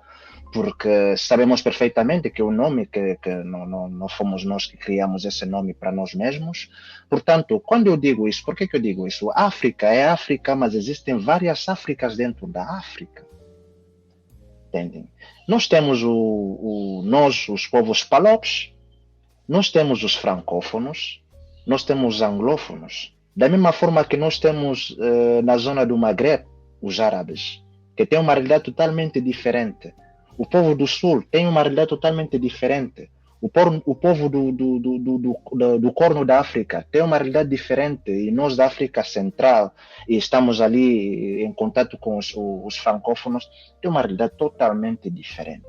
porque sabemos perfeitamente que o nome que não fomos nós que criamos esse nome para nós mesmos. Portanto, quando eu digo isso, por que eu digo isso? África é África, mas existem várias Áfricas dentro da África. Entendem? Nós temos nós, os povos palopes, nós temos os francófonos, nós temos os anglófonos. Da mesma forma que nós temos na zona do Maghreb, os árabes, que têm uma realidade totalmente diferente. O povo do Sul tem uma realidade totalmente diferente. O povo do Corno da África tem uma realidade diferente. E nós da África Central, e estamos ali em contato com os francófonos, tem uma realidade totalmente diferente.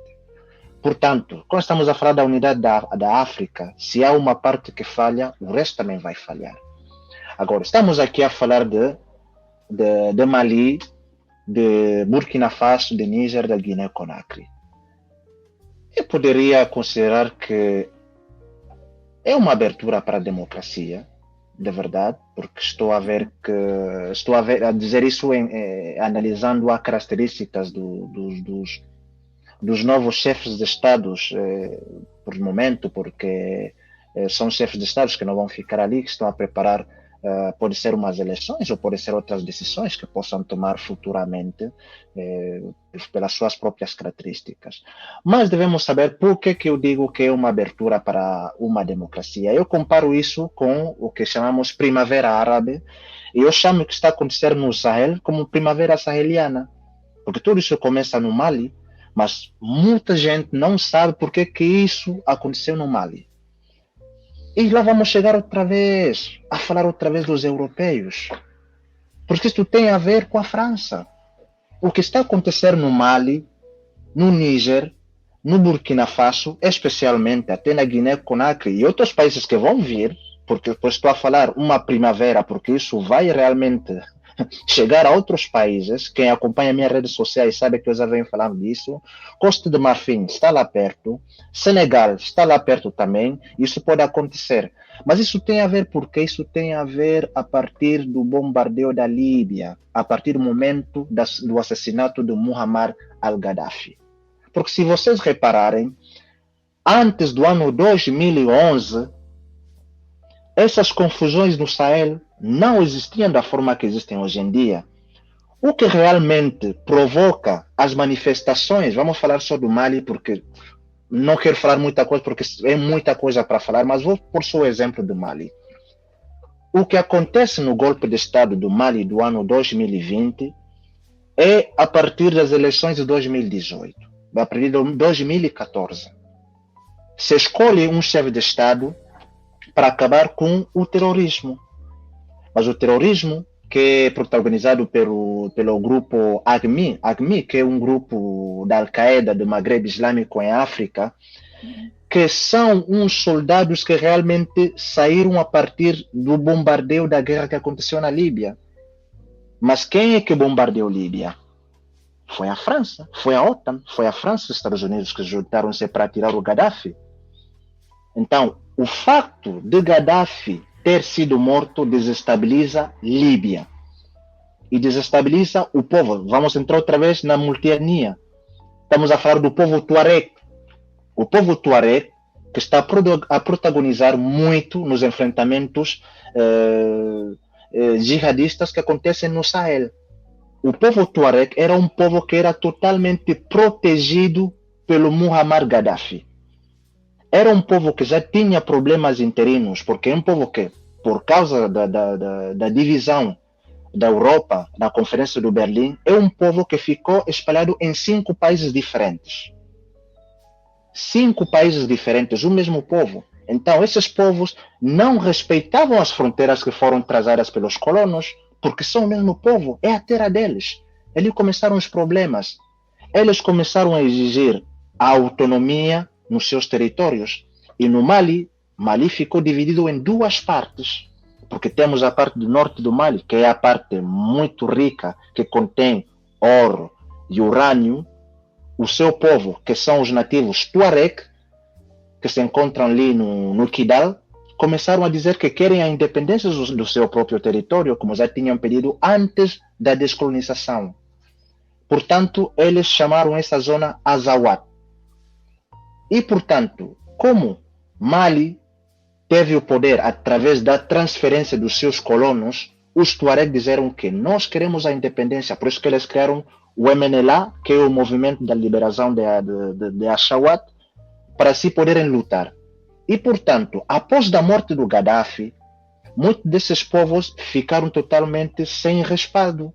Portanto, quando estamos a falar da unidade da África, se há uma parte que falha, o resto também vai falhar. Agora, estamos aqui a falar de Mali, de Burkina Faso, de Níger, da Guiné-Conakry. Eu poderia considerar que é uma abertura para a democracia, de verdade, porque estou a dizer isso analisando as características dos novos chefes de Estados, por momento, porque são chefes de Estados que não vão ficar ali, que estão a preparar Pode ser umas eleições ou pode ser outras decisões que possam tomar futuramente pelas suas próprias características. Mas devemos saber por que eu digo que é uma abertura para uma democracia. Eu comparo isso com o que chamamos Primavera Árabe, e eu chamo o que está acontecendo no Sahel como Primavera Saheliana, porque tudo isso começa no Mali, mas muita gente não sabe por que isso aconteceu no Mali. E lá vamos chegar outra vez, a falar outra vez dos europeus. Porque isso tem a ver com a França. O que está acontecendo no Mali, no Níger, no Burkina Faso, especialmente até na Guiné-Conakry e outros países que vão vir, porque depois estou a falar uma primavera, porque isso vai realmente chegar a outros países. Quem acompanha minhas redes sociais sabe que eu já venho falando disso. Costa de Marfim está lá perto, Senegal está lá perto também, isso pode acontecer. Mas isso tem a ver porque isso tem a ver a partir do bombardeio da Líbia, a partir do momento do assassinato de Muammar al-Gaddafi. Porque se vocês repararem, antes do ano 2011, essas confusões no Sahel não existiam da forma que existem hoje em dia. O que realmente provoca as manifestações, vamos falar só do Mali, porque não quero falar muita coisa, porque é muita coisa para falar, mas vou pôr só o exemplo do Mali. O que acontece no golpe de Estado do Mali do ano 2020 é a partir das eleições de 2018, a partir de 2014. Se escolhe um chefe de Estado para acabar com o terrorismo. Mas o terrorismo, que é protagonizado pelo grupo AGMI, que é um grupo da Al-Qaeda do Maghreb Islâmico em África, que são uns soldados que realmente saíram a partir do bombardeio da guerra que aconteceu na Líbia. Mas quem é que bombardeou a Líbia? Foi a França, foi a OTAN, foi a França e os Estados Unidos que juntaram-se para tirar o Gaddafi. Então, o facto de Gaddafi ter sido morto desestabiliza Líbia e desestabiliza o povo. Vamos entrar outra vez na multietnia. Estamos a falar do povo Tuareg. O povo Tuareg que está a protagonizar muito nos enfrentamentos jihadistas que acontecem no Sahel. O povo Tuareg era um povo que era totalmente protegido pelo Muammar Gaddafi. Era um povo que já tinha problemas internos, porque é um povo que, por causa da divisão da Europa, na Conferência do Berlim, é um povo que ficou espalhado em 5 países diferentes. 5 países diferentes, o mesmo povo. Então, esses povos não respeitavam as fronteiras que foram trazadas pelos colonos, porque são o mesmo povo, é a terra deles. Ali começaram os problemas. Eles começaram a exigir a autonomia nos seus territórios. E no Mali ficou dividido em 2 partes, porque temos a parte do norte do Mali, que é a parte muito rica, que contém ouro e urânio. O seu povo, que são os nativos Tuareg, que se encontram ali no Kidal, começaram a dizer que querem a independência do seu próprio território, como já tinham pedido antes da descolonização. Portanto, eles chamaram essa zona Azawad. E, portanto, como Mali teve o poder através da transferência dos seus colonos, os Tuareg disseram que nós queremos a independência, por isso que eles criaram o MNLA, que é o Movimento da Liberação de Azawad, para se poderem lutar. E, portanto, após a morte do Gaddafi, muitos desses povos ficaram totalmente sem respaldo.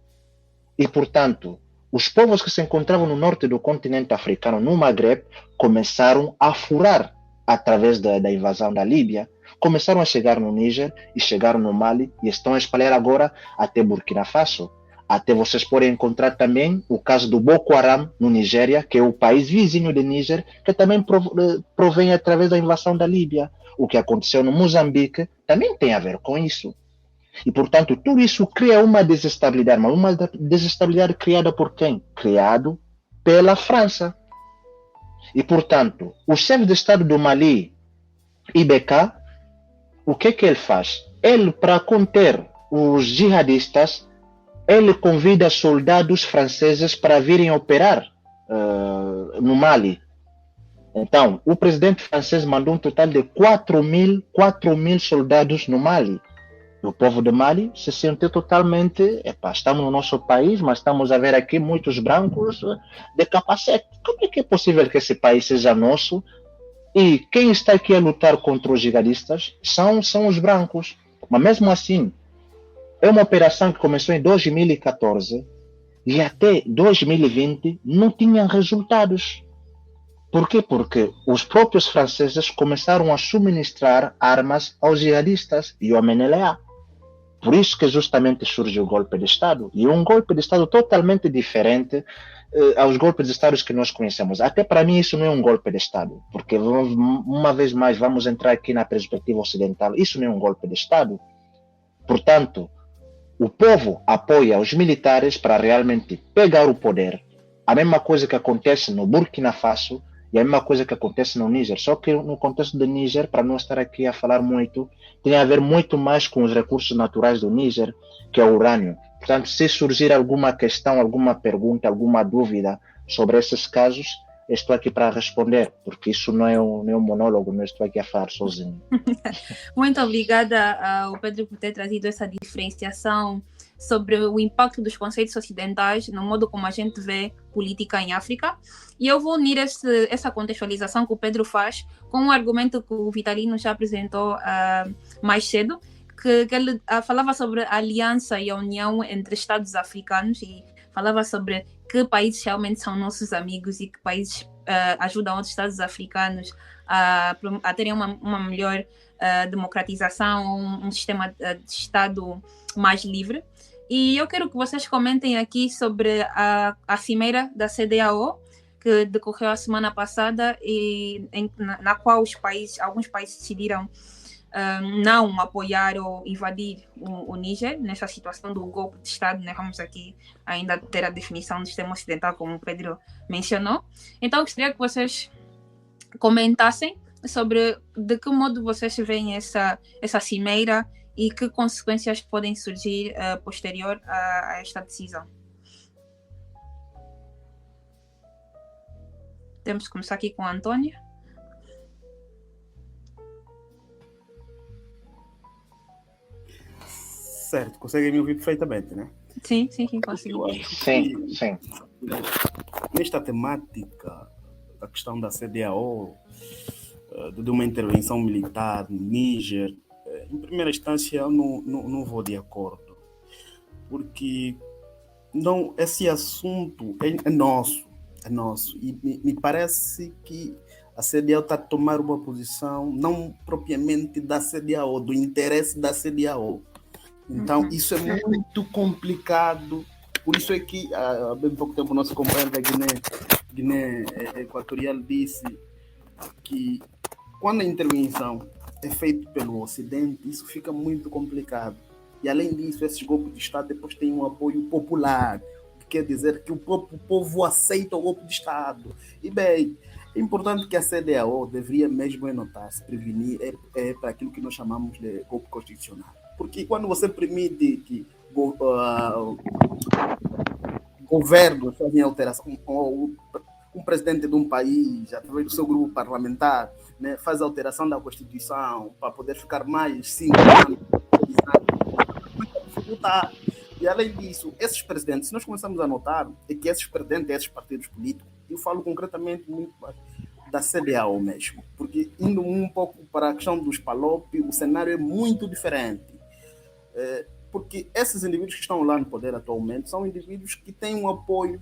E, portanto, os povos que se encontravam no norte do continente africano, no Maghreb, começaram a furar através da invasão da Líbia, começaram a chegar no Níger e chegaram no Mali e estão a espalhar agora até Burkina Faso. Até vocês podem encontrar também o caso do Boko Haram no Nigéria, que é o país vizinho de Níger, que também provém através da invasão da Líbia. O que aconteceu no Moçambique também tem a ver com isso. E, portanto, tudo isso cria uma desestabilidade, mas uma desestabilidade criada por quem? Criado pela França. E, portanto, o chefe de Estado do Mali, IBK, o que ele faz? Ele, para conter os jihadistas, ele convida soldados franceses para virem operar no Mali. Então, o presidente francês mandou um total de 4 mil soldados no Mali. E o povo de Mali se sentiu totalmente, estamos no nosso país, mas estamos a ver aqui muitos brancos de capacete. Como é que é possível que esse país seja nosso? E quem está aqui a lutar contra os jihadistas são os brancos. Mas mesmo assim, é uma operação que começou em 2014 e até 2020 não tinha resultados. Por quê? Porque os próprios franceses começaram a suministrar armas aos jihadistas e ao MNLA. Por isso que justamente surge o golpe de Estado. E um golpe de Estado totalmente diferente aos golpes de Estado que nós conhecemos. Até para mim isso não é um golpe de Estado. Porque, uma vez mais, vamos entrar aqui na perspectiva ocidental. Isso não é um golpe de Estado. Portanto, o povo apoia os militares para realmente pegar o poder. A mesma coisa que acontece no Burkina Faso e a mesma coisa que acontece no Níger. Só que no contexto do Níger, para não estar aqui a falar muito, tem a ver muito mais com os recursos naturais do Níger, que é o urânio. Portanto, se surgir alguma questão, alguma pergunta, alguma dúvida sobre esses casos, estou aqui para responder, porque isso não é um monólogo, não estou aqui a falar sozinho. Muito obrigada ao Pedro por ter trazido essa diferenciação sobre o impacto dos conceitos ocidentais no modo como a gente vê política em África. E eu vou unir essa contextualização que o Pedro faz com um argumento que o Vitalino já apresentou mais cedo, que ele falava sobre a aliança e a união entre Estados africanos e falava sobre que países realmente são nossos amigos e que países ajudam outros Estados africanos a terem uma melhor democratização, um sistema de Estado mais livre. E eu quero que vocês comentem aqui sobre a cimeira da CEDEAO, que decorreu a semana passada e na qual alguns países decidiram não apoiar ou invadir o Níger nessa situação do golpe de Estado, né? Vamos aqui ainda ter a definição do sistema ocidental, como o Pedro mencionou. Então, eu gostaria que vocês comentassem sobre de que modo vocês veem essa cimeira e que consequências podem surgir posterior a esta decisão. Temos que começar aqui com a Antônia. Certo, conseguem me ouvir perfeitamente, né? Sim, consigo. Sim. Nesta temática, a questão da CEDEAO, de uma intervenção militar no Níger, em primeira instância eu não vou de acordo, porque esse assunto é nosso, e me parece que a CEDEAO está a tomar uma posição não propriamente da CEDEAO, do interesse da CEDEAO. Então, isso é muito complicado. Por isso é que, há bem pouco tempo, o nosso companheiro da Guiné Equatorial disse que quando a intervenção é feita pelo Ocidente, isso fica muito complicado. E, além disso, esses golpes de Estado depois têm um apoio popular, o que quer dizer que o povo aceita o golpe de Estado. E, bem, é importante que a CEDEAO deveria mesmo notar, se prevenir, para aquilo que nós chamamos de golpe constitucional. Porque quando você permite que governos fazem alteração, ou um presidente de um país, através do seu grupo parlamentar, né, faz a alteração da Constituição para poder ficar mais 5 anos, muita dificuldade. E, além disso, esses presidentes, se nós começamos a notar, é que esses presidentes, esses partidos políticos, eu falo concretamente muito da CEDEAO mesmo, porque indo um pouco para a questão dos PALOP, o cenário é muito diferente. Porque esses indivíduos que estão lá no poder atualmente são indivíduos que têm um apoio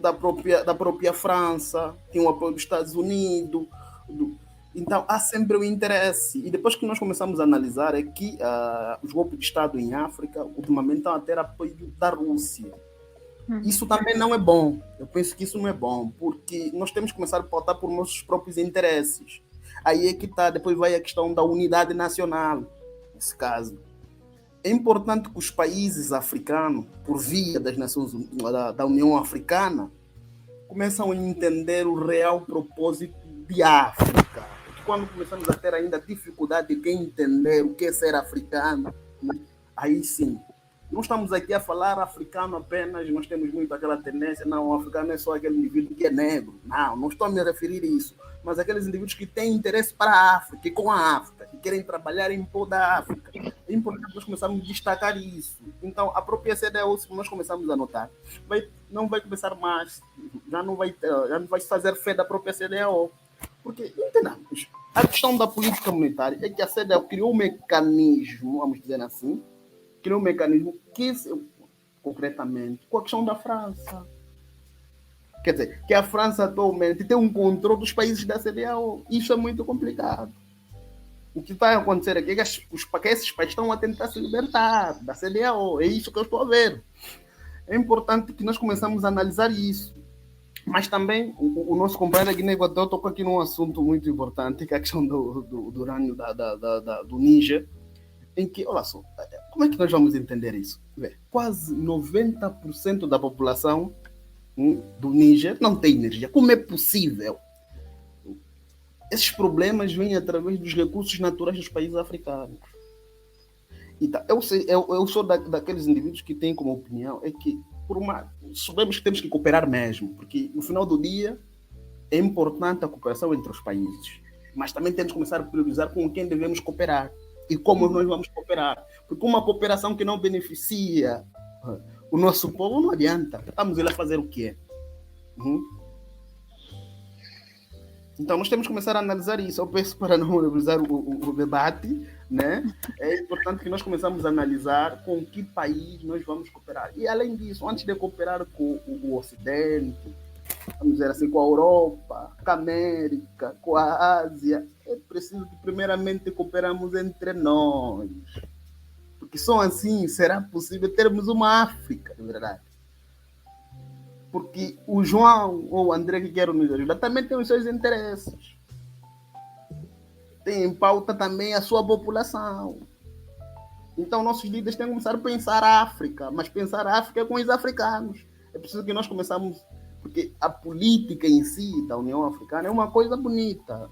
da própria França, têm um apoio dos Estados Unidos. Então, há sempre o interesse. E depois que nós começamos a analisar, é que os golpes de Estado em África, ultimamente, estão a ter apoio da Rússia. Isso também não é bom. Eu penso que isso não é bom, porque nós temos que começar a pautar por nossos próprios interesses. Aí é que está, depois vai a questão da unidade nacional. Nesse caso, é importante que os países africanos, por via das Nações da União Africana, começam a entender o real propósito de África. Porque quando começamos a ter ainda dificuldade de entender o que é ser africano, aí sim, não estamos aqui a falar africano apenas, nós temos muito aquela tendência, não, o africano é só aquele indivíduo que é negro. Não estou a me referir a isso, mas aqueles indivíduos que têm interesse para a África e com a África, que querem trabalhar em toda a África. É importante nós começarmos a destacar isso. Então, a própria CDAO, se nós começarmos a notar, não vai começar mais, já não vai se fazer fé da própria CDAO. Porque, entendamos, a questão da política monetária é que a CDAO criou um mecanismo, vamos dizer assim, que, concretamente, com a questão da França. Quer dizer, que a França atualmente tem um controle dos países da CDAO. Isso é muito complicado. O que vai acontecer aqui é que esses países estão a tentar se libertar da CDAO. É isso que eu estou a ver. É importante que nós começamos a analisar isso. Mas também o nosso companheiro Guiné Equatorial tocou aqui num assunto muito importante, que é a questão do urânio do Níger, em que, olha só, como é que nós vamos entender isso? Quase 90% da população do Níger não tem energia. Como é possível? Esses problemas vêm através dos recursos naturais dos países africanos. Então, eu sou daqueles indivíduos que têm como opinião é que sabemos que temos que cooperar mesmo, porque no final do dia é importante a cooperação entre os países, mas também temos que começar a priorizar com quem devemos cooperar e como nós vamos cooperar, porque uma cooperação que não beneficia o nosso povo não adianta. Estamos lá a fazer o quê? Então nós temos que começar a analisar isso. Eu peço para não monopolizar o debate, né? É importante que nós começamos a analisar com que país nós vamos cooperar. E além disso, antes de cooperar com o Ocidente, vamos dizer assim, com a Europa, com a América, com a Ásia, é preciso que primeiramente cooperamos entre nós. Porque só assim será possível termos uma África, de verdade. Porque o João ou o André que querem nos ajudar também tem os seus interesses. Tem em pauta também a sua população. Então nossos líderes têm que começar a pensar a África, mas pensar a África com os africanos. É preciso que nós começamos, porque a política em si da União Africana é uma coisa bonita.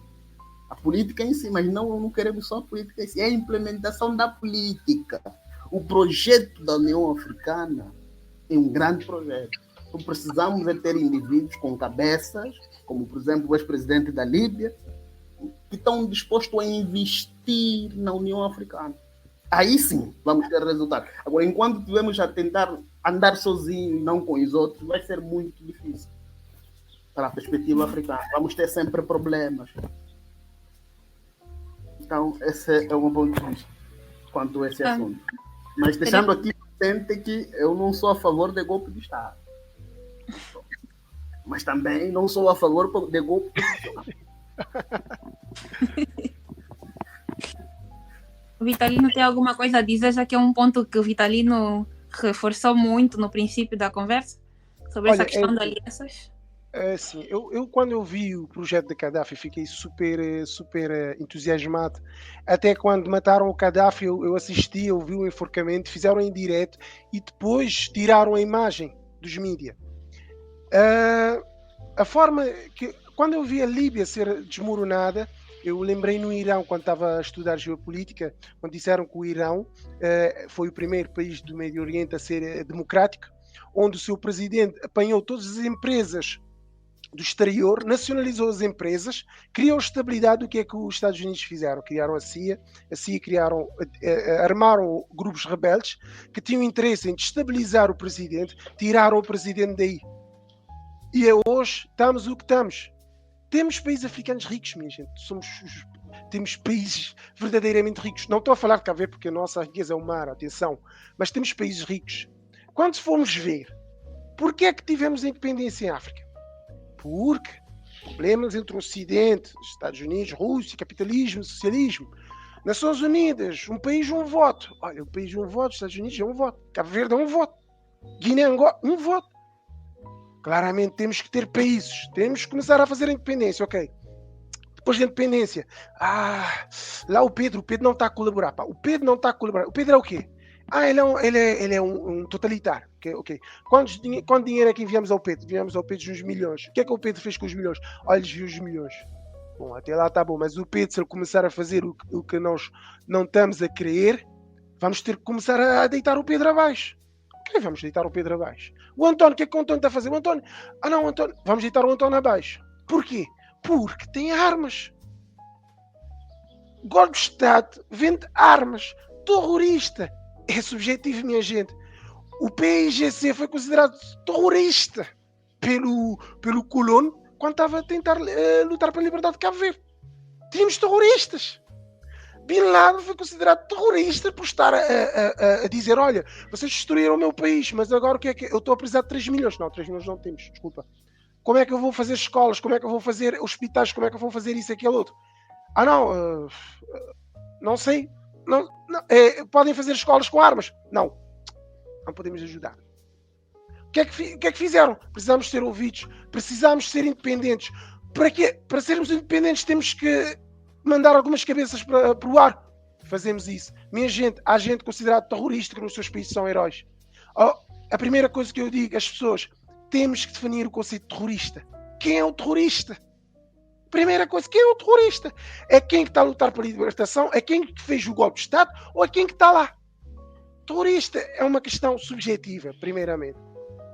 A política em si, mas não queremos só a política em si, é a implementação da política. O projeto da União Africana é um grande projeto. Então precisamos de ter indivíduos com cabeças, como por exemplo o ex-presidente da Líbia, que estão dispostos a investir na União Africana. Aí sim vamos ter resultado. Agora, enquanto estivermos a tentar andar sozinhos e não com os outros, vai ser muito difícil. Para a perspectiva africana, vamos ter sempre problemas. Então, esse é um ponto de vista quanto a esse assunto. Mas deixando aqui presente que eu não sou a favor de golpe de Estado. Mas também não sou a favor de golpe de Estado. O Vitalino tem alguma coisa a dizer, já que é um ponto que o Vitalino reforçou muito no princípio da conversa, sobre essa questão de alianças? Sim, eu quando eu vi o projeto de Gaddafi fiquei super entusiasmado. Até quando mataram o Gaddafi eu assisti, eu vi o enforcamento, fizeram em direto e depois tiraram a imagem dos mídias. A forma que, quando eu vi a Líbia ser desmoronada, eu lembrei no Irão, quando estava a estudar geopolítica, quando disseram que o Irão foi o primeiro país do Médio Oriente a ser democrático, onde o seu presidente apanhou todas as empresas do exterior, nacionalizou as empresas, criou estabilidade. O que é que os Estados Unidos fizeram? Criaram a CIA armaram grupos rebeldes que tinham interesse em destabilizar o presidente, tiraram o presidente daí. E hoje estamos o que estamos. Temos países africanos ricos, minha gente. Temos países verdadeiramente ricos. Não estou a falar de Cabo Verde porque a nossa riqueza é o mar, atenção. Mas temos países ricos. Quando formos ver, porquê é que tivemos a independência em África? Porque problemas entre o Ocidente, Estados Unidos, Rússia, capitalismo, socialismo. Nações Unidas, um país, um voto. Olha, um país, um voto, Estados Unidos é um voto. Cabo Verde é um voto. Guiné, Angola, um voto. Claramente temos que ter países. Temos que começar a fazer a independência, ok. Depois da independência, lá o Pedro não está a colaborar. O Pedro não está a colaborar. O Pedro é o quê? Ele é um totalitário. Okay. Quanto dinheiro é que enviamos ao Pedro? Enviamos ao Pedro uns milhões. O que é que o Pedro fez com os milhões? Olha, eles viu os milhões. Bom, até lá está bom. Mas o Pedro, se ele começar a fazer o que nós não estamos a querer, vamos ter que começar a deitar o Pedro abaixo. Ok, vamos deitar o Pedro abaixo. O António, o que é que o António está a fazer? O António, vamos deitar o António abaixo. Porquê? Porque tem armas. O golpe de Estado vende armas. terrorista é subjetivo, minha gente. O PIGC foi considerado terrorista pelo colono quando estava a tentar lutar pela liberdade de Cabo Verde. Tínhamos terroristas. Bin Laden foi considerado terrorista por estar a dizer, olha, vocês destruíram o meu país, mas agora o que é que... Eu estou a precisar de 3 milhões. Não, 3 milhões não temos, desculpa. Como é que eu vou fazer escolas? Como é que eu vou fazer hospitais? Como é que eu vou fazer isso e aquilo outro? Não sei. Podem fazer escolas com armas? Não podemos ajudar. O que é que fizeram? Precisamos ser ouvidos, precisamos ser independentes. Para quê? Para sermos independentes temos que mandar algumas cabeças para o ar. Fazemos isso. Minha gente, há gente considerada terrorista que nos seus países são heróis. A primeira coisa que eu digo às pessoas, temos que definir o conceito de terrorista. Quem é o terrorista? Primeira coisa, quem é o terrorista? É quem que está a lutar pela libertação? É quem que fez o golpe de Estado? Ou é quem que está lá? Terrorista é uma questão subjetiva, primeiramente.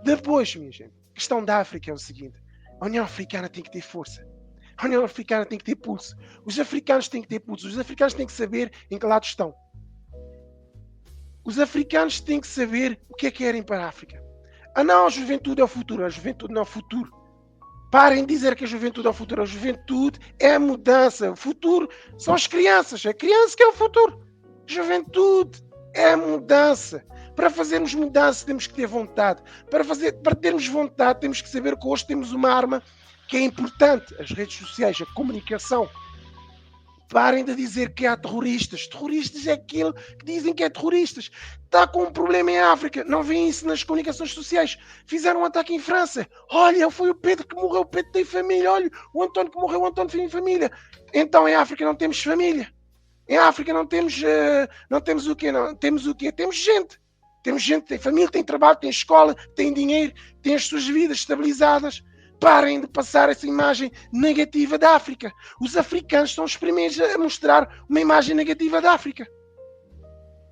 Depois, minha gente, a questão da África é o seguinte. A União Africana tem que ter força. A União Africana tem que ter pulso. Os africanos têm que ter pulso. Os africanos têm que saber em que lado estão. Os africanos têm que saber o que é que querem para a África. Não, a juventude é o futuro. A juventude não é o futuro. Parem de dizer que a juventude é o futuro. A juventude é a mudança. O futuro são as crianças. É a criança que é o futuro. Juventude é a mudança. Para fazermos mudança temos que ter vontade. Para termos vontade temos que saber que hoje temos uma arma que é importante. As redes sociais, a comunicação. Parem de dizer que há terroristas. Terroristas é aquele que dizem que é terroristas. Está com um problema em África. Não veem isso nas comunicações sociais. Fizeram um ataque em França. Olha, foi o Pedro que morreu. O Pedro tem família. Olha, o António que morreu. O António tem família. Então em África não temos família. Em África não temos o quê? Não temos o quê? Temos gente. Temos gente, tem família, tem trabalho, tem escola, tem dinheiro, tem as suas vidas estabilizadas. Parem de passar essa imagem negativa da África. Os africanos são os primeiros a mostrar uma imagem negativa da África.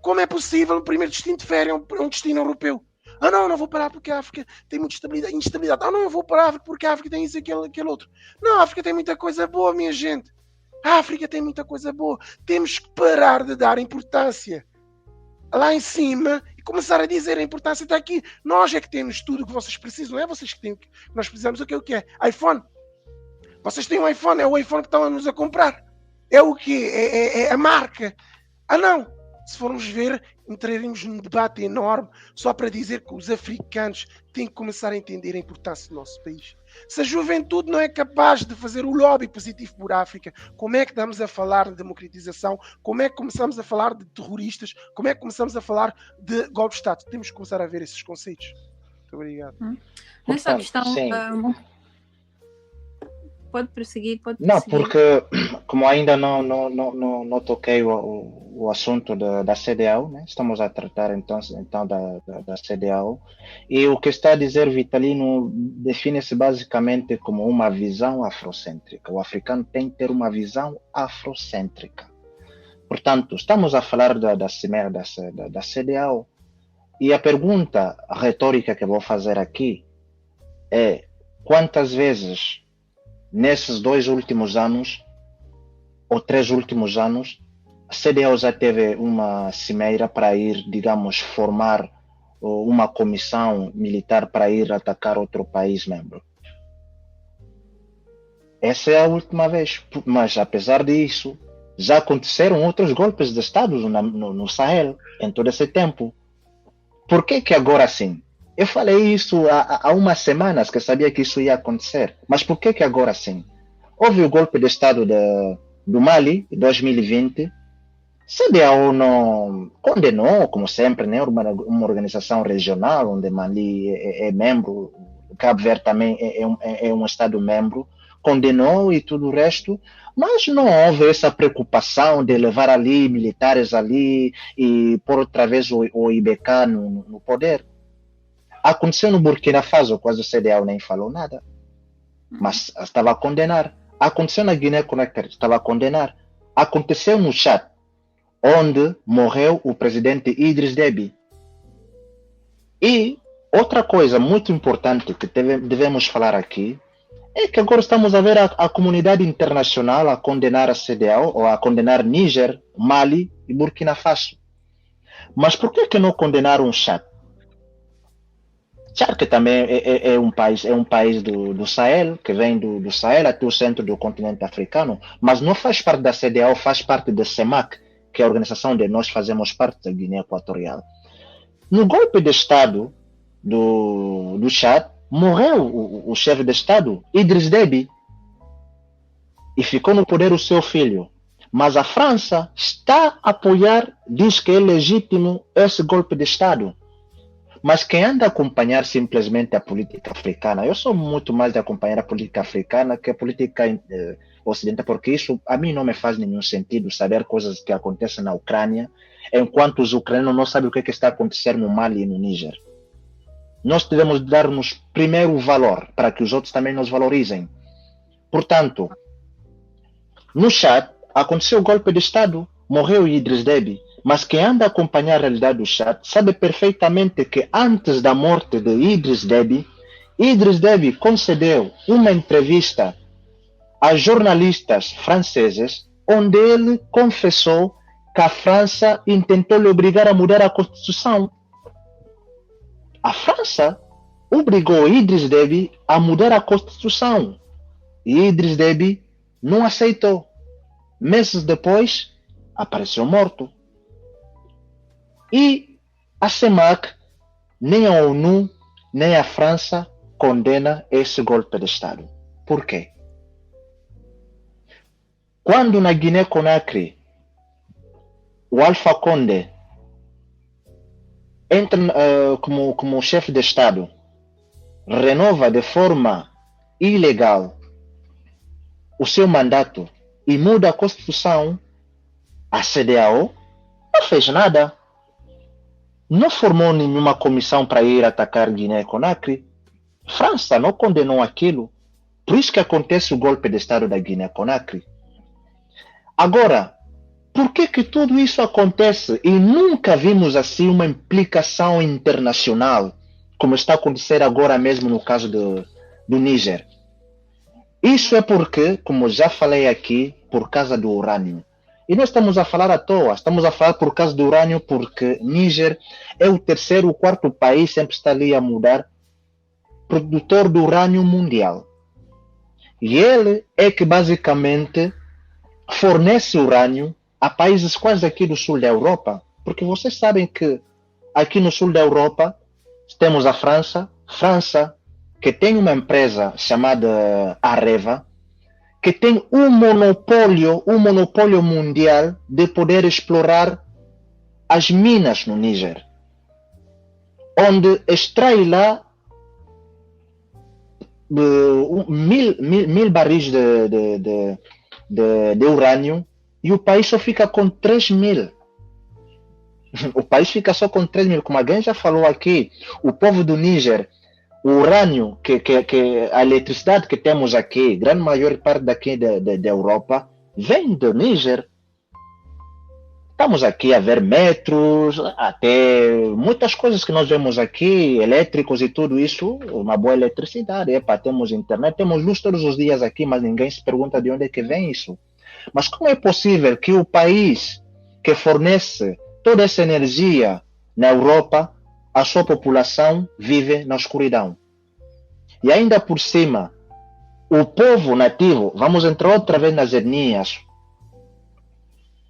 Como é possível o primeiro destino de férias é um destino europeu? Não vou parar porque a África tem muita instabilidade. Eu vou parar a África porque a África tem isso, aquele outro. Não, a África tem muita coisa boa, minha gente. A África tem muita coisa boa. Temos que parar de dar importância lá em cima e começar a dizer a importância está aqui. Nós é que temos tudo o que vocês precisam, não é vocês que têm. Nós precisamos o que é? iPhone. Vocês têm um iPhone, é o iPhone que estão a nos a comprar. É o quê? É a marca. Não. Se formos ver, entraremos num debate enorme só para dizer que os africanos têm que começar a entender a importância do nosso país. Se a juventude não é capaz de fazer o lobby positivo por África, como é que estamos a falar de democratização? Como é que começamos a falar de terroristas? Como é que começamos a falar de golpe de Estado? Temos que começar a ver esses conceitos. Muito obrigado. Nessa questão... Pode prosseguir. Não, porque como ainda não toquei o assunto da CDAO, né? Estamos a tratar então da CDAO, e o que está a dizer Vitalino define-se basicamente como uma visão afrocêntrica. O africano tem que ter uma visão afrocêntrica. Portanto, estamos a falar da cimeira da CDAO, e a pergunta retórica que vou fazer aqui é: quantas vezes nesses 2 últimos anos, ou 3 últimos anos, a CDAO já teve uma cimeira para ir, digamos, formar uma comissão militar para ir atacar outro país membro? Essa é a última vez. Mas, apesar disso, já aconteceram outros golpes de Estado no Sahel em todo esse tempo. Por que agora sim? Eu falei isso há umas semanas, que eu sabia que isso ia acontecer. Mas por que agora sim? Houve o golpe de Estado do Mali, em 2020. CDAO não condenou, como sempre, né, uma organização regional, onde Mali é membro, Cabo Verde também é um Estado membro, condenou e tudo o resto, mas não houve essa preocupação de levar ali militares ali e pôr outra vez o IBK no poder. Aconteceu no Burkina Faso, quase o CDAO nem falou nada, mas estava a condenar. Aconteceu na Guiné-Conakry, estava a condenar. Aconteceu no Chad, onde morreu o presidente Idriss Déby. E outra coisa muito importante que devemos falar aqui é que agora estamos a ver a comunidade internacional a condenar a CDAO, ou a condenar Níger, Mali e Burkina Faso. Mas por que não condenaram o Chad? Chad que também é um país do Sahel, que vem do Sahel até o centro do continente africano, mas não faz parte da CEDEAO, faz parte da CEMAC, que é a organização onde nós fazemos parte da Guiné Equatorial. No golpe de Estado do Chad, morreu o chefe de Estado, Idriss Déby, e ficou no poder o seu filho. Mas a França está a apoiar, diz que é legítimo esse golpe de Estado. Mas quem anda a acompanhar simplesmente a política africana, eu sou muito mais de acompanhar a política africana que a política ocidental, porque isso a mim não me faz nenhum sentido saber coisas que acontecem na Ucrânia, enquanto os ucranianos não sabem o que está acontecendo no Mali e no Níger. Nós devemos dar-nos primeiro valor, para que os outros também nos valorizem. Portanto, no Chad, aconteceu o golpe de Estado, morreu Idriss Déby, mas quem anda a acompanhar a realidade do Chad sabe perfeitamente que antes da morte de Idriss Déby concedeu uma entrevista a jornalistas franceses, onde ele confessou que a França tentou lhe obrigar a mudar a Constituição. A França obrigou Idriss Déby a mudar a Constituição. E Idriss Déby não aceitou. Meses depois, apareceu morto. E a CEMAC, nem a ONU, nem a França condena esse golpe de Estado. Por quê? Quando na Guiné-Conakry o Alpha Condé entra como chefe de Estado, renova de forma ilegal o seu mandato e muda a Constituição, a CEDEAO não fez nada. Não formou nenhuma comissão para ir atacar Guiné-Conakry. França não condenou aquilo. Por isso que acontece o golpe de Estado da Guiné-Conakry. Agora, por que tudo isso acontece e nunca vimos assim uma implicação internacional, como está a acontecer agora mesmo no caso do Níger? Isso é porque, como já falei aqui, por causa do urânio. E nós estamos a falar à toa, estamos a falar por causa do urânio, porque Níger é o terceiro ou quarto país, sempre está ali a mudar, produtor de urânio mundial. E ele é que basicamente fornece urânio a países quase aqui do sul da Europa, porque vocês sabem que aqui no sul da Europa temos a França, que tem uma empresa chamada Areva, que tem um monopólio mundial de poder explorar as minas no Níger, onde extrai lá 1000 barris de urânio e o país só fica com 3.000. O país fica só com 3.000, como alguém já falou aqui. O povo do Níger, o urânio, que a eletricidade que temos aqui, grande maior parte daqui da Europa, vem do Níger. Estamos aqui a ver metros, até muitas coisas que nós vemos aqui, elétricos e tudo isso, uma boa eletricidade. Temos internet, temos luz todos os dias aqui, mas ninguém se pergunta de onde é que vem isso. Mas como é possível que o país que fornece toda essa energia na Europa, a sua população vive na escuridão? E ainda por cima, o povo nativo, vamos entrar outra vez nas etnias.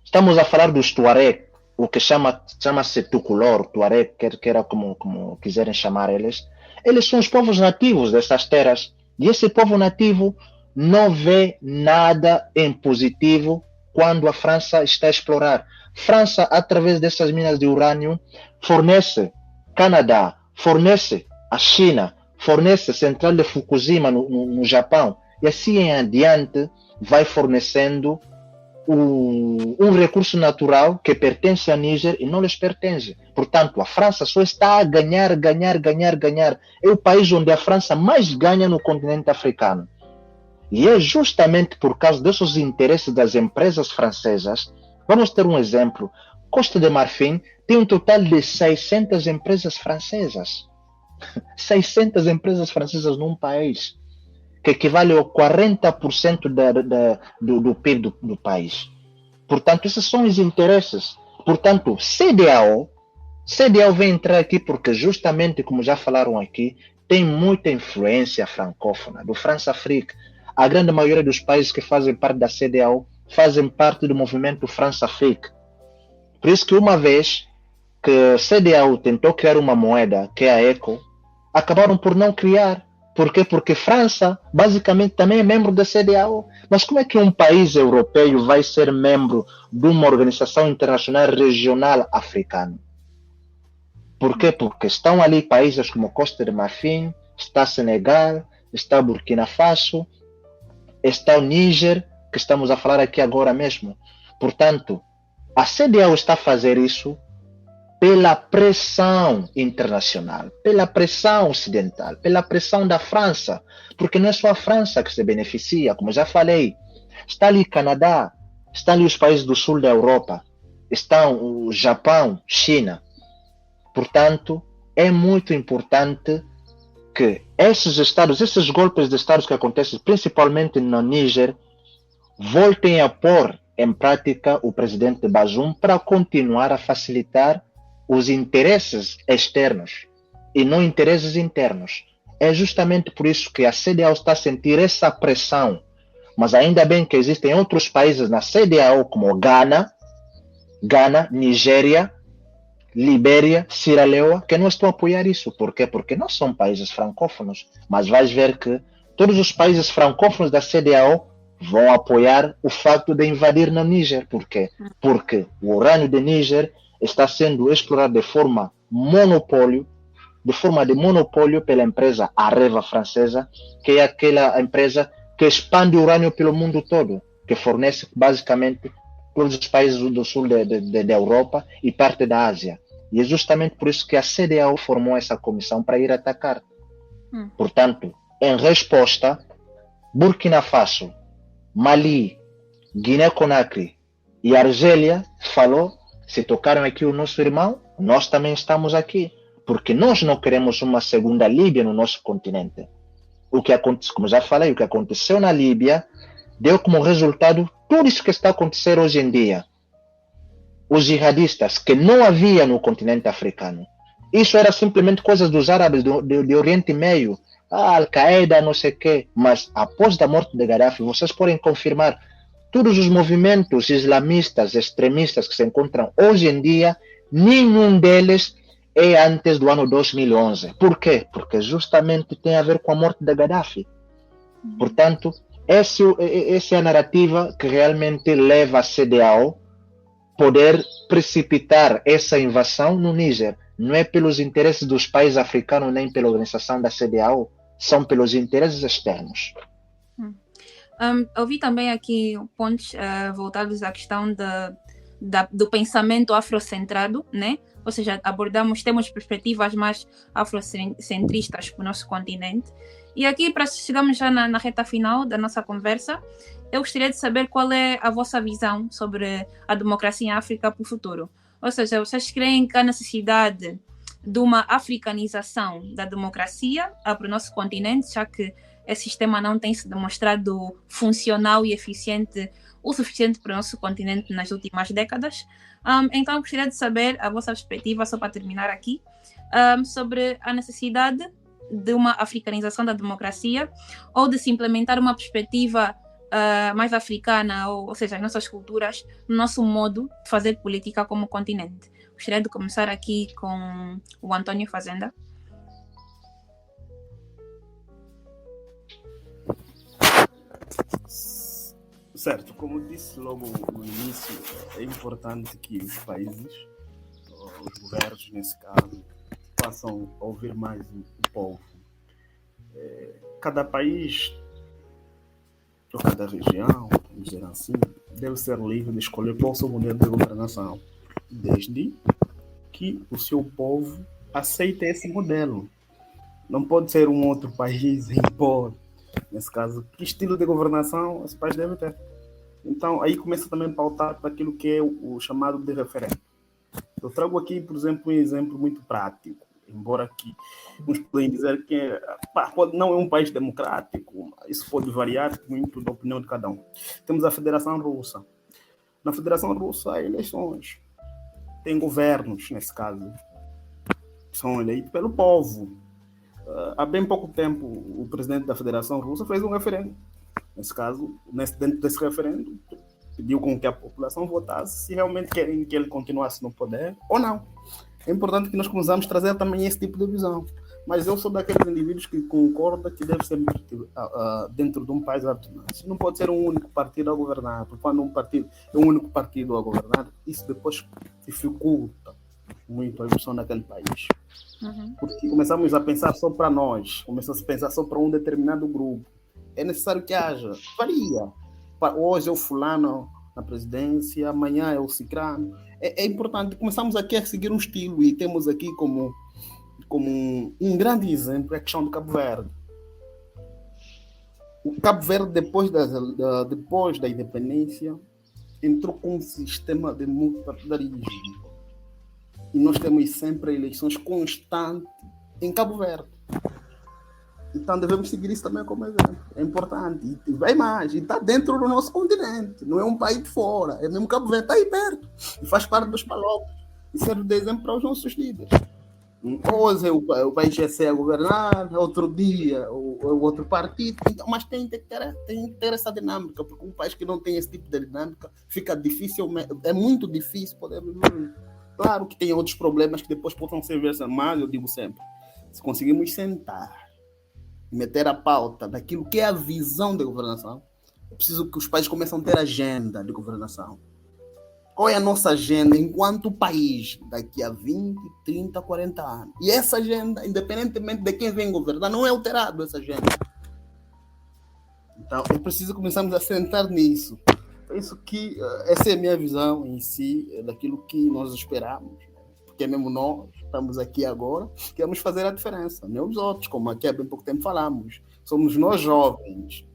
Estamos a falar dos Tuareg, o que chama-se Tukulor, Tuareg, quer como quiserem chamar eles. Eles são os povos nativos dessas terras. E esse povo nativo não vê nada em positivo quando a França está a explorar. França, através dessas minas de urânio, fornece Canadá, fornece a China, fornece a central de Fukushima no Japão, e assim em adiante vai fornecendo um recurso natural que pertence a Níger e não lhes pertence. Portanto, a França só está a ganhar. É o país onde a França mais ganha no continente africano. E é justamente por causa desses interesses das empresas francesas. Vamos ter um exemplo. Costa de Marfim tem um total de 600 empresas francesas. 600 empresas francesas num país, que equivale a 40% do PIB do país. Portanto, esses são os interesses. Portanto, CEDEAO CDAO vem entrar aqui porque justamente, como já falaram aqui, tem muita influência francófona, do France-Afrique. A grande maioria dos países que fazem parte da CDAO fazem parte do movimento France-Afrique. Por isso que uma vez que a CDAO tentou criar uma moeda, que é a ECO, acabaram por não criar. Por quê? Porque França, basicamente, também é membro da CDAO. Mas como é que um país europeu vai ser membro de uma organização internacional regional africana? Por quê? Porque estão ali países como Costa de Marfim, está Senegal, está Burkina Faso, está o Níger, que estamos a falar aqui agora mesmo. Portanto, a CDAO está a fazer isso pela pressão internacional, pela pressão ocidental, pela pressão da França, porque não é só a França que se beneficia, como já falei, está ali Canadá, estão ali os países do sul da Europa, estão o Japão, China. Portanto, é muito importante que esses estados, esses golpes de estados que acontecem principalmente no Níger, voltem a pôr em prática o presidente Bazoum para continuar a facilitar os interesses externos e não interesses internos. É justamente por isso que a CDAO está a sentir essa pressão. Mas ainda bem que existem outros países na CDAO, como Ghana, Nigéria, Libéria, Sierra Leone, que não estão a apoiar isso. Por quê? Porque não são países francófonos. Mas vais ver que todos os países francófonos da CDAO vão apoiar o facto de invadir no Níger. Por quê? Porque o urânio de Níger está sendo explorado de forma de monopólio pela empresa Areva francesa, que é aquela empresa que expande o urânio pelo mundo todo, que fornece basicamente todos os países do sul da Europa e parte da Ásia. E é justamente por isso que a CDAO formou essa comissão para ir atacar. Portanto, em resposta, Burkina Faso, Mali, Guiné-Conakry e Argélia falou: se tocaram aqui o nosso irmão, nós também estamos aqui, porque nós não queremos uma segunda Líbia no nosso continente. O que aconteceu, como já falei, o que aconteceu na Líbia deu como resultado tudo isso que está acontecendo hoje em dia. Os jihadistas que não havia no continente africano. Isso era simplesmente coisas dos árabes do Oriente Médio, Al-Qaeda, não sei o quê. Mas após a morte de Gaddafi, vocês podem confirmar, todos os movimentos islamistas, extremistas que se encontram hoje em dia, nenhum deles é antes do ano 2011. Por quê? Porque justamente tem a ver com a morte de Gaddafi. Portanto, essa é a narrativa que realmente leva a CDAO poder precipitar essa invasão no Níger. Não é pelos interesses dos países africanos nem pela organização da CDAO, são pelos interesses externos. Ouvi também aqui pontos voltados à questão do pensamento afrocentrado, né? Ou seja, temos perspectivas mais afrocentristas para o nosso continente. E aqui, chegamos já na reta final da nossa conversa, eu gostaria de saber qual é a vossa visão sobre a democracia em África para o futuro. Ou seja, vocês creem que há necessidade de uma africanização da democracia para o nosso continente, já que esse sistema não tem se demonstrado funcional e eficiente o suficiente para o nosso continente nas últimas décadas. Então, gostaria de saber a vossa perspectiva, só para terminar aqui, sobre a necessidade de uma africanização da democracia ou de se implementar uma perspectiva mais africana, ou seja, as nossas culturas, no nosso modo de fazer política como continente. Gostaria de começar aqui com o Antônio Fazenda. Certo, como disse logo no início, é importante que os países, os governos nesse caso, passam a ouvir mais o povo. Cada país, ou cada região, vamos dizer assim, deve ser livre de escolher qual o seu modelo de governação, desde que o seu povo aceite esse modelo. Não pode ser um outro país impor, nesse caso, que estilo de governação esse país deve ter. Então, aí começa também a pautar para aquilo que é o chamado de referendo. Eu trago aqui, por exemplo, um exemplo muito prático, embora que uns podem dizer que não é um país democrático, isso pode variar muito da opinião de cada um. Temos a Federação Russa. Na Federação Russa há eleições, tem governos, nesse caso, são eleitos pelo povo. Há bem pouco tempo, o presidente da Federação Russa fez um referendo. Nesse caso, dentro desse referendo, pediu com que a população votasse se realmente querem que ele continuasse no poder ou não. É importante que nós começamos a trazer também esse tipo de visão. Mas eu sou daqueles indivíduos que concorda que deve ser dentro de um país autonômico. Não pode ser um único partido a governar, porque quando um partido é um único partido a governar, isso depois dificulta muito a evolução daquele país. Porque começamos a pensar só para nós, começamos a pensar só para um determinado grupo. É necessário que haja, varia. Hoje é o fulano na presidência, amanhã é o cicrano. É importante, começamos aqui a seguir um estilo e temos aqui como um grande exemplo a questão do Cabo Verde. O Cabo Verde, depois da independência, entrou com um sistema de multipartidarismo. E nós temos sempre eleições constantes em Cabo Verde. Então devemos seguir isso também como exemplo. É importante. E vai mais. E está dentro do nosso continente. Não é um país de fora. É mesmo Cabo Verde. Está aí perto. E faz parte dos palopes. E serve de exemplo para os nossos líderes. Hoje o país é a governar, outro dia o outro partido. Então, mas tem que ter essa dinâmica. Porque um país que não tem esse tipo de dinâmica fica difícil. É muito difícil poder evoluir. Claro que tem outros problemas que depois possam ser versados, mas eu digo sempre, se conseguimos sentar e meter a pauta daquilo que é a visão da governação, é preciso que os países comecem a ter agenda de governação. Qual é a nossa agenda enquanto país daqui a 20, 30, 40 anos? E essa agenda, independentemente de quem vem governar, não é alterada essa agenda. Então, é preciso começarmos a sentar nisso. Penso que essa é a minha visão em si, daquilo que nós esperamos, porque mesmo nós estamos aqui agora, queremos fazer a diferença, nem os outros, como aqui há bem pouco tempo falamos, somos nós jovens,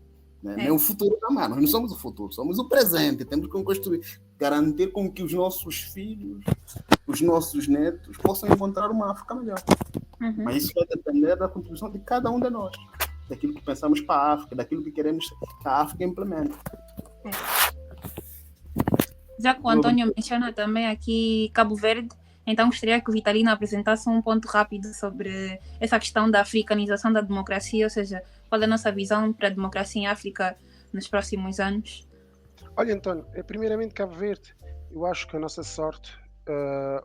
né? Nem o futuro também, nós não somos o futuro, somos o presente, temos que construir, garantir com que os nossos filhos, os nossos netos possam encontrar uma África melhor. Mas isso vai depender da contribuição de cada um de nós, daquilo que pensamos para a África, daquilo que queremos que a África implemente. Já que o Antônio menciona também aqui Cabo Verde, então gostaria que o Vitalino apresentasse um ponto rápido sobre essa questão da africanização da democracia, ou seja, qual é a nossa visão para a democracia em África nos próximos anos. Olha, António, primeiramente Cabo Verde, eu acho que a nossa sorte,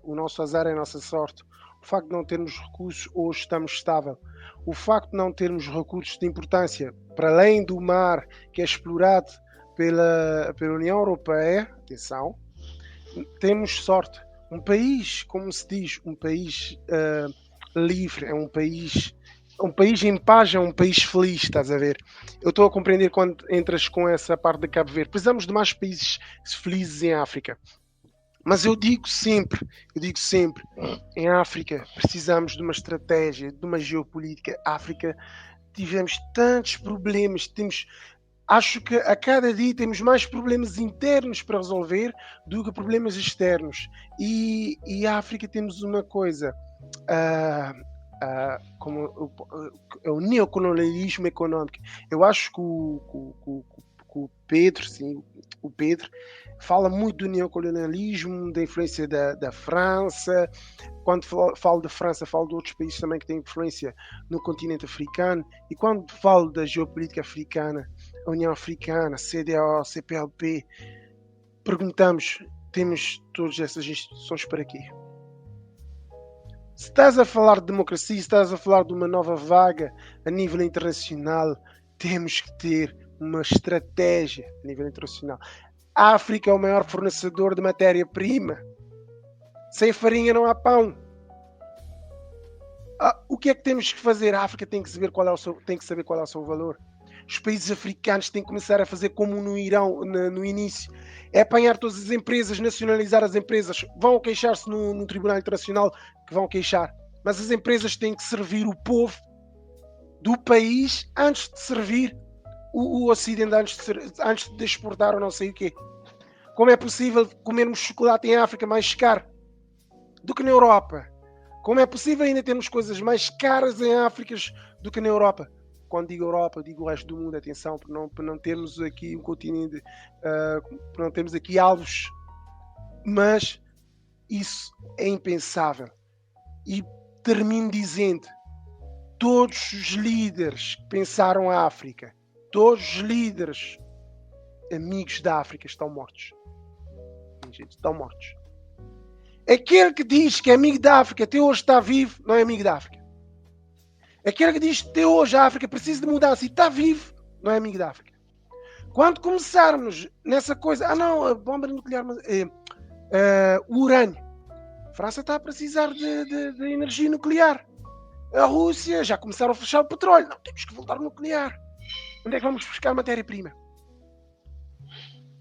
o nosso azar é a nossa sorte. O facto de não termos recursos, hoje estamos estável. O facto de não termos recursos de importância, para além do mar que é explorado pela União Europeia, atenção, temos sorte. Um país, como se diz, um país livre, é um país em paz, é um país feliz, estás a ver? Eu estou a compreender quando entras com essa parte de Cabo Verde. Precisamos de mais países felizes em África. Mas eu digo sempre, em África precisamos de uma estratégia, de uma geopolítica. África, tivemos tantos problemas, acho que a cada dia temos mais problemas internos para resolver do que problemas externos. E a África temos uma coisa, como o neocolonialismo econômico. Eu acho que o Pedro, sim, o Pedro, fala muito do neocolonialismo, da influência da França. Quando falo da França, falo de outros países também que têm influência no continente africano. E quando falo da geopolítica africana, a União Africana, CEDEAO, CPLP, perguntamos, temos todas essas instituições para quê? Se estás a falar de democracia, se estás a falar de uma nova vaga a nível internacional, temos que ter uma estratégia a nível internacional. A África é o maior fornecedor de matéria-prima. Sem farinha não há pão. O que é que temos que fazer? A África tem que saber qual é o seu valor. Os países africanos têm que começar a fazer como no Irão, no início. É apanhar todas as empresas, nacionalizar as empresas. Vão queixar-se no Tribunal Internacional, que vão queixar. Mas as empresas têm que servir o povo do país antes de servir o Ocidente, antes de exportar ou não sei o quê. Como é possível comermos chocolate em África mais caro do que na Europa? Como é possível ainda termos coisas mais caras em África do que na Europa? Quando digo Europa, digo o resto do mundo, atenção, para não termos aqui um continente, para não termos aqui alvos. Mas isso é impensável. E termino dizendo: todos os líderes que pensaram a África, todos os líderes amigos da África estão mortos. Gente, estão mortos. Aquele que diz que é amigo da África até hoje está vivo, não é amigo da África. Aquele que diz que até hoje a África precisa de mudança e está vivo, não é amigo da África. Quando começarmos nessa coisa, a bomba nuclear, o urânio. A França está a precisar de energia nuclear. A Rússia já começaram a fechar o petróleo. Não, temos que voltar ao nuclear. Onde é que vamos buscar matéria-prima?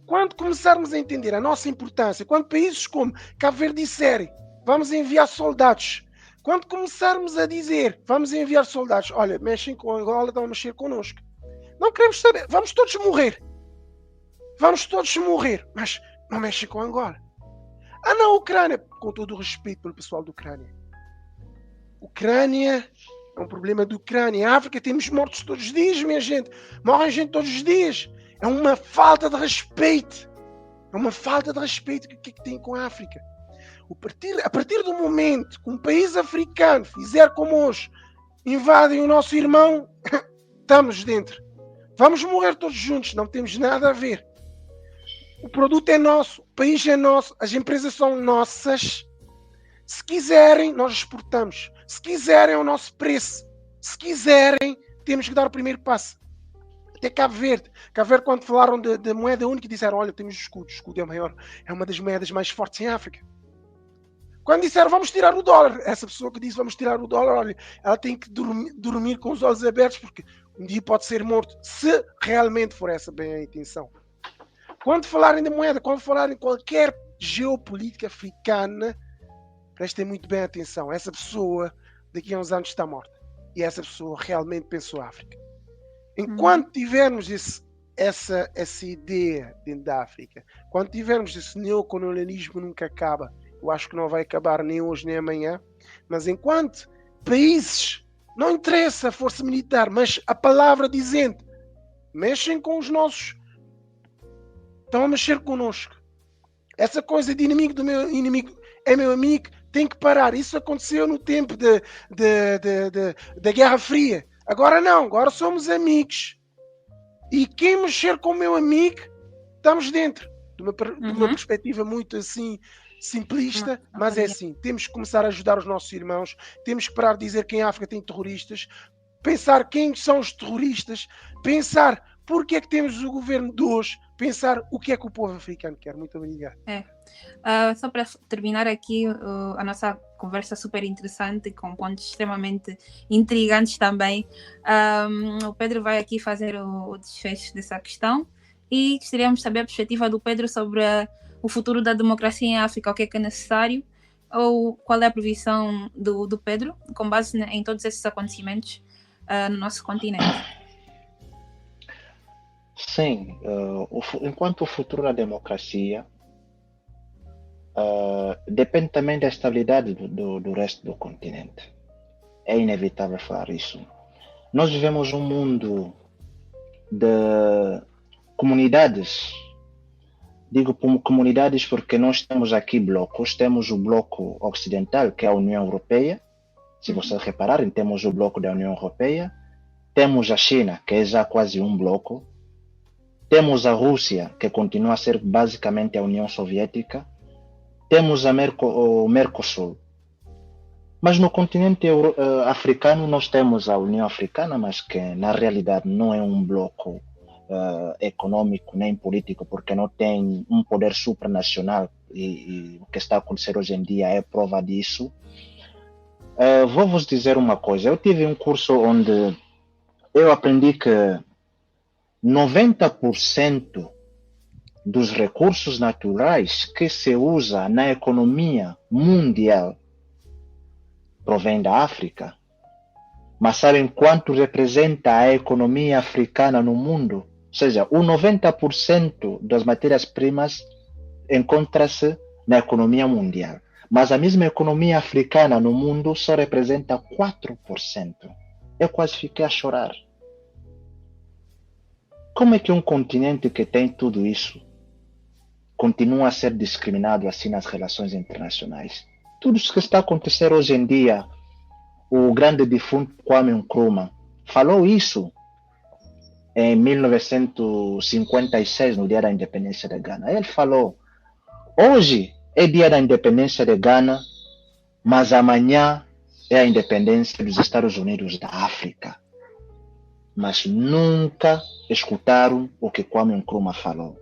Quando começarmos a entender a nossa importância, quando países como Cabo Verde disserem vamos enviar soldados, quando começarmos a dizer vamos enviar soldados, olha, mexem com Angola, estão a mexer connosco. Não queremos saber, vamos todos morrer. Vamos todos morrer, mas não mexem com Angola. Na Ucrânia, com todo o respeito pelo pessoal da Ucrânia. Ucrânia é um problema da Ucrânia. Em África temos mortos todos os dias, minha gente. Morrem gente todos os dias. É uma falta de respeito. É uma falta de respeito que tem com a África. A partir do momento que um país africano fizer como hoje, invadem o nosso irmão, estamos dentro. Vamos morrer todos juntos, não temos nada a ver. O produto é nosso, o país é nosso, as empresas são nossas. Se quiserem, nós exportamos. Se quiserem, é o nosso preço. Se quiserem, temos que dar o primeiro passo. Até Cabo Verde. Cabo Verde, quando falaram de moeda única, disseram, olha, temos o escudo é maior, é uma das moedas mais fortes em África. Quando disseram, vamos tirar o dólar, essa pessoa que disse, vamos tirar o dólar, olha, ela tem que dormir com os olhos abertos, porque um dia pode ser morto, se realmente for essa bem a intenção. Quando falarem de moeda, quando falarem de qualquer geopolítica africana, prestem muito bem atenção, essa pessoa daqui a uns anos está morta. E essa pessoa realmente pensou a África. Enquanto tivermos essa ideia dentro da África, quando tivermos esse neocolonialismo nunca acaba, eu acho que não vai acabar nem hoje nem amanhã, mas enquanto países, não interessa a força militar, mas a palavra dizendo, mexem com os nossos, estão a mexer connosco. Essa coisa de inimigo do meu inimigo é meu amigo, tem que parar. Isso aconteceu no tempo da Guerra Fria. Agora não, agora somos amigos. E quem mexer com o meu amigo, estamos dentro. De uma perspectiva muito assim, simplista, mas é assim. Temos que começar a ajudar os nossos irmãos. Temos que parar de dizer que em África tem terroristas. Pensar quem são os terroristas. Pensar porque é que temos o governo de hoje. Pensar o que é que o povo africano quer. Muito obrigado. Só para terminar aqui a nossa conversa super interessante, com pontos extremamente intrigantes também. O Pedro vai aqui fazer o desfecho dessa questão e gostaríamos de saber a perspectiva do Pedro sobre o futuro da democracia em África, o que é necessário, ou qual é a previsão do Pedro, com base em todos esses acontecimentos no nosso continente. Sim, enquanto o futuro da democracia depende também da estabilidade do resto do continente. É inevitável falar isso. Nós vivemos um mundo de comunidades. Digo comunidades porque nós temos aqui blocos. Temos o bloco ocidental, que é a União Europeia. Se vocês repararem, temos o bloco da União Europeia. Temos a China, que é já quase um bloco. Temos a Rússia, que continua a ser basicamente a União Soviética. Temos o Mercosul. Mas no continente africano nós temos a União Africana, mas que na realidade não é um bloco econômico nem político, porque não tem um poder supranacional e o que está a acontecer hoje em dia é prova disso. Vou vos dizer uma coisa. Eu tive um curso onde eu aprendi que 90% dos recursos naturais que se usa na economia mundial provém da África. Mas sabem quanto representa a economia africana no mundo? Ou seja, o 90% das matérias-primas encontra-se na economia mundial. Mas a mesma economia africana no mundo só representa 4%. Eu quase fiquei a chorar. Como é que um continente que tem tudo isso continua a ser discriminado assim nas relações internacionais? Tudo isso que está a acontecer hoje em dia o grande defunto Kwame Nkrumah falou isso em 1956, no dia da independência da Gana. Ele falou: hoje é dia da independência da Gana, mas amanhã é a independência dos Estados Unidos da África. Mas nunca escutaram o que Kwame Nkrumah falou.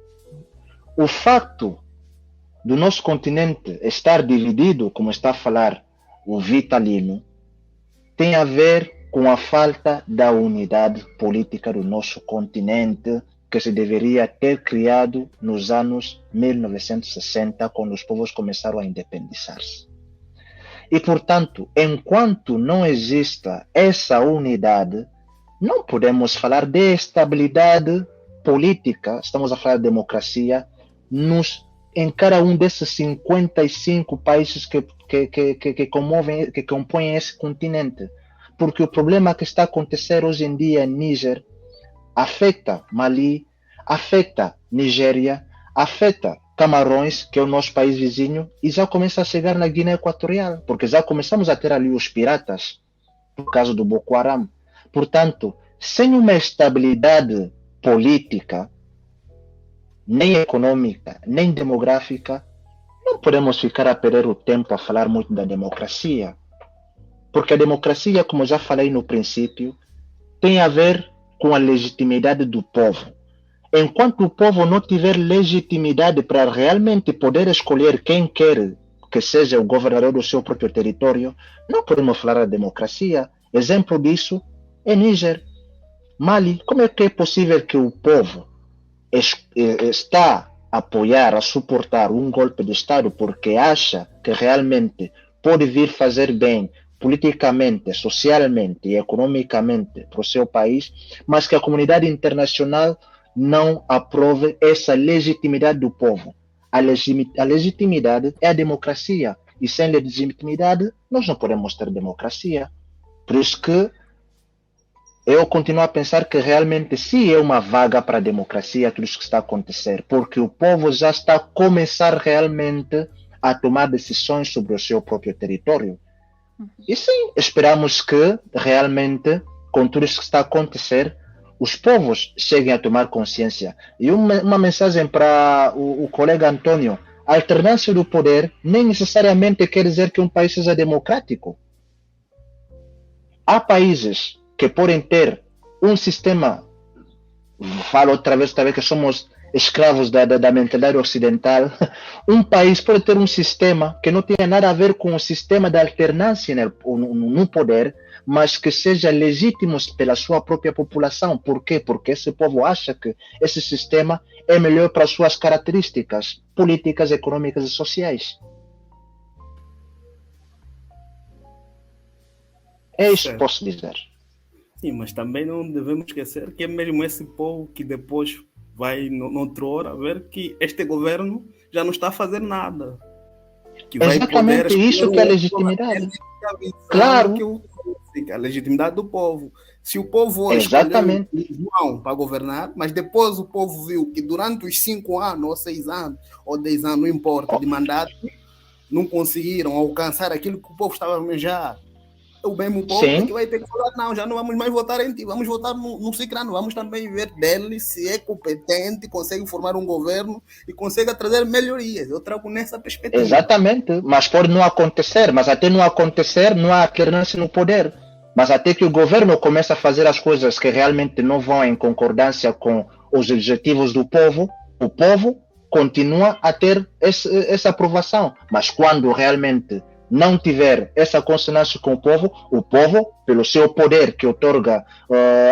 O facto do nosso continente estar dividido, como está a falar o Vitalino, tem a ver com a falta da unidade política do nosso continente, que se deveria ter criado nos anos 1960, quando os povos começaram a independizar-se. E, portanto, enquanto não exista essa unidade, não podemos falar de estabilidade política, estamos a falar de democracia, em cada um desses 55 países que compõem esse continente. Porque o problema que está a acontecer hoje em dia em Níger afeta Mali, afeta Nigéria, afeta Camarões, que é o nosso país vizinho, e já começa a chegar na Guiné Equatorial, porque já começamos a ter ali os piratas, por causa do Boko Haram. Portanto, sem uma estabilidade política, nem econômica, nem demográfica, não podemos ficar a perder o tempo a falar muito da democracia. Porque a democracia, como já falei no princípio, tem a ver com a legitimidade do povo. Enquanto o povo não tiver legitimidade para realmente poder escolher quem quer que seja o governador do seu próprio território, não podemos falar da democracia. Exemplo disso é Níger. Mali, como é que é possível que o povo está a apoiar, a suportar um golpe de Estado porque acha que realmente pode vir fazer bem politicamente, socialmente e economicamente para o seu país, mas que a comunidade internacional não aprove essa legitimidade do povo? A legitimidade é a democracia, e sem legitimidade nós não podemos ter democracia. Por isso que eu continuo a pensar que realmente sim é uma vaga para a democracia tudo isso que está a acontecer, porque o povo já está a começar realmente a tomar decisões sobre o seu próprio território. E sim, esperamos que realmente, com tudo isso que está a acontecer, os povos cheguem a tomar consciência. E uma mensagem para o colega Antônio: a alternância do poder nem necessariamente quer dizer que um país seja democrático. Há países que podem ter um sistema, falo outra vez que somos escravos da mentalidade ocidental, um país pode ter um sistema que não tenha nada a ver com o sistema da alternância no poder, mas que seja legítimo pela sua própria população. Por quê? Porque esse povo acha que esse sistema é melhor para as suas características políticas, econômicas e sociais. É isso que posso dizer. Sim, mas também não devemos esquecer que é mesmo esse povo que depois vai, noutra hora, ver que este governo já não está a fazer nada. Que vai exatamente isso que é a legitimidade. Claro. A legitimidade do povo. Se o povo hoje escolheu João para governar, mas depois o povo viu que durante os 5 anos, ou 6 anos, ou 10 anos, não importa, de mandato, não conseguiram alcançar aquilo que o povo estava a almejar. O mesmo povo que vai ter que falar: não, já não vamos mais votar em ti, vamos votar no Cicrano, vamos também ver dele se é competente, consegue formar um governo e consegue trazer melhorias. Eu trago nessa perspectiva. Exatamente, mas pode não acontecer, mas até não acontecer não há alternância no poder. Mas até que o governo comece a fazer as coisas que realmente não vão em concordância com os objetivos do povo, o povo continua a ter essa aprovação. Mas quando realmente não tiver essa consonância com o povo, pelo seu poder que outorga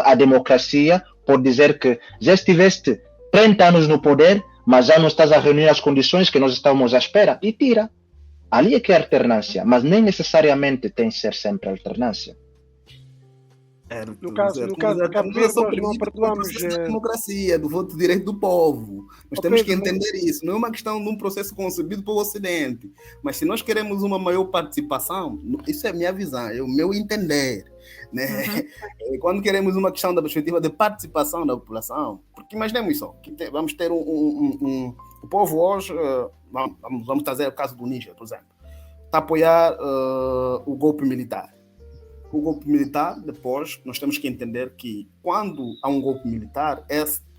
a democracia, pode dizer que já estiveste 30 anos no poder, mas já não estás a reunir as condições que nós estávamos à espera, e tira. Ali é que é alternância, mas nem necessariamente tem que ser sempre alternância. No caso de Cabo Verde, nós não perdoamos a democracia, do voto direito do povo. Nós temos que entender isso. Não é uma questão de um processo concebido pelo Ocidente. Mas se nós queremos uma maior participação, isso é a minha visão, é o meu entender. Né? Quando queremos uma questão da perspectiva de participação da população, porque imaginemos só, que vamos ter o povo hoje, vamos trazer o caso do Níger, por exemplo, está a apoiar o golpe militar. o golpe militar, depois nós temos que entender que quando há um golpe militar,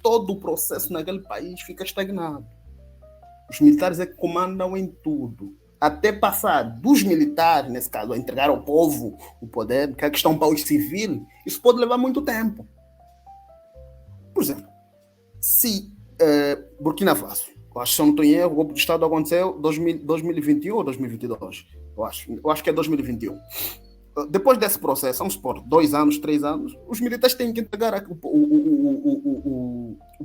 todo o processo naquele país fica estagnado. Os militares é que comandam em tudo. Até passar dos militares, nesse caso, a entregar ao povo o poder, que é a questão para os civis, isso pode levar muito tempo. Por exemplo, se Burkina Faso, eu acho que se eu não estou em erro, o golpe de Estado aconteceu em 2021 ou 2022? Eu acho que é 2021. Depois desse processo, vamos supor, 2 anos, 3 anos, os militares têm que entregar o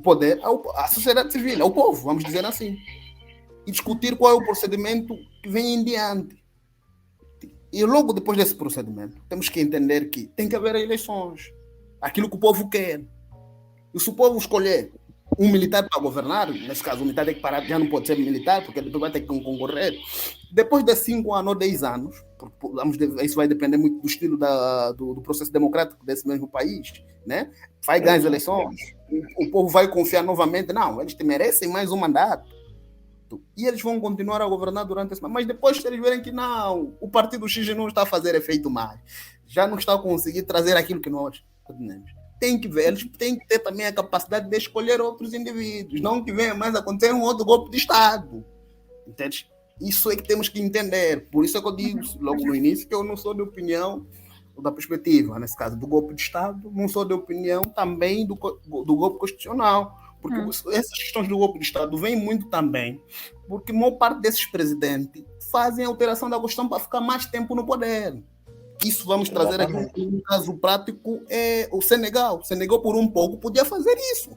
poder à sociedade civil, ao povo, vamos dizer assim. E discutir qual é o procedimento que vem em diante. E logo depois desse procedimento, temos que entender que tem que haver eleições. Aquilo que o povo quer. E se o povo escolher um militar para governar, nesse caso o militar tem que parar, já não pode ser militar, porque depois vai ter que concorrer. Depois de 5 anos ou 10 anos, isso vai depender muito do estilo do processo democrático desse mesmo país, né? Vai ganhar as eleições, o povo vai confiar novamente, não, eles merecem mais um mandato. E eles vão continuar a governar durante esse momento. Mas depois que eles verem que não, o partido X não está a fazer efeito mais, já não está a conseguir trazer aquilo que nós pretendemos. Tem que ver, eles têm que ter também a capacidade de escolher outros indivíduos, não que venha mais acontecer um outro golpe de Estado. Entende? Isso é que temos que entender. Por isso é que eu digo logo no início que eu não sou de opinião da perspectiva, nesse caso, do golpe de Estado, não sou de opinião também do golpe constitucional. Porque essas questões do golpe de Estado vêm muito também porque a maior parte desses presidentes fazem a alteração da Constituição para ficar mais tempo no poder. Isso vamos trazer aqui um caso prático, é o Senegal. O Senegal, por um pouco, podia fazer isso.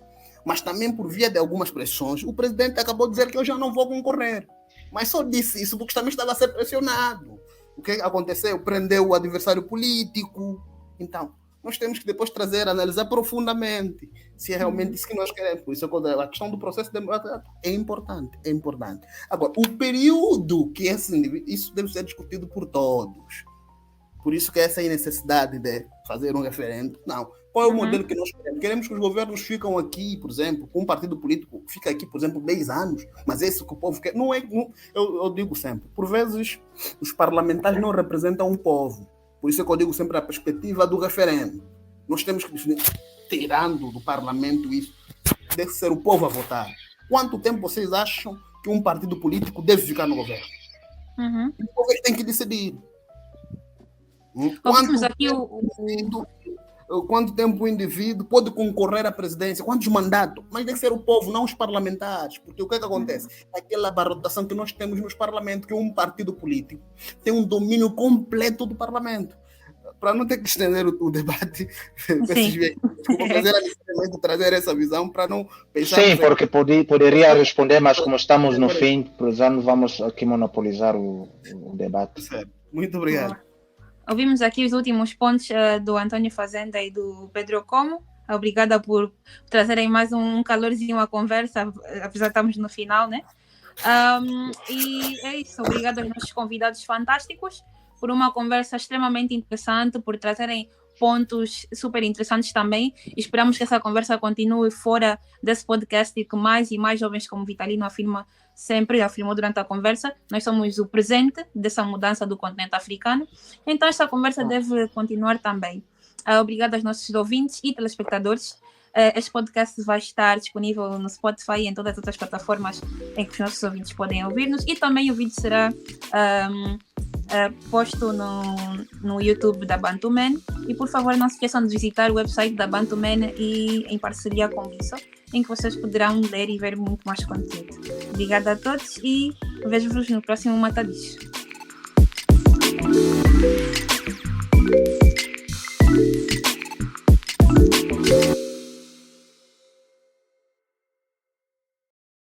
Mas também, por via de algumas pressões, o presidente acabou de dizer que eu já não vou concorrer. Mas só disse isso porque também estava a ser pressionado. O que aconteceu? Prendeu o adversário político. Então, nós temos que depois analisar profundamente se é realmente isso que nós queremos. Por isso, a questão do processo democrático é importante. Agora, o período que isso deve ser discutido por todos. Por isso que essa é a necessidade de fazer um referendo. Não. Qual é o modelo que nós queremos? Queremos que os governos ficam aqui, por exemplo, com um partido político fica aqui, por exemplo, 10 anos, mas é isso que o povo quer. Eu digo sempre, por vezes, os parlamentares não representam o povo. Por isso é que eu digo sempre a perspectiva do referendo. Nós temos que definir, tirando do parlamento isso, deve ser o povo a votar. Quanto tempo vocês acham que um partido político deve ficar no governo? O povo tem que decidir. Quanto tempo o indivíduo pode concorrer à presidência? Quantos mandatos? Mas deve ser o povo, não os parlamentares. Porque o que acontece? Aquela abarrotação que nós temos nos parlamentos, que um partido político tem um domínio completo do parlamento. Para não ter que estender o debate, trazer essa visão para não pensar... Sim, porque poderia responder, mas como estamos no fim, já não vamos aqui monopolizar o debate. Certo. Muito obrigado. Ouvimos aqui os últimos pontos do Antônio Fazenda e do Pedro Como. Obrigada por trazerem mais um calorzinho à conversa, apesar de estarmos no final, né? E é isso. Obrigada aos nossos convidados fantásticos por uma conversa extremamente interessante, por trazerem pontos super interessantes também. Esperamos que essa conversa continue fora desse podcast e que mais e mais jovens, como Vitalino afirmou durante a conversa, nós somos o presente dessa mudança do continente africano. Então esta conversa deve continuar também. Obrigada aos nossos ouvintes e telespectadores. Este podcast vai estar disponível no Spotify e em todas as outras plataformas em que os nossos ouvintes podem ouvir-nos, e também o vídeo será posto no YouTube da Bantuman. E por favor, não se esqueçam de visitar o website da Bantuman e em parceria com isso, em que vocês poderão ler e ver muito mais conteúdo. Obrigada a todos e vejo-vos no próximo Matadicho.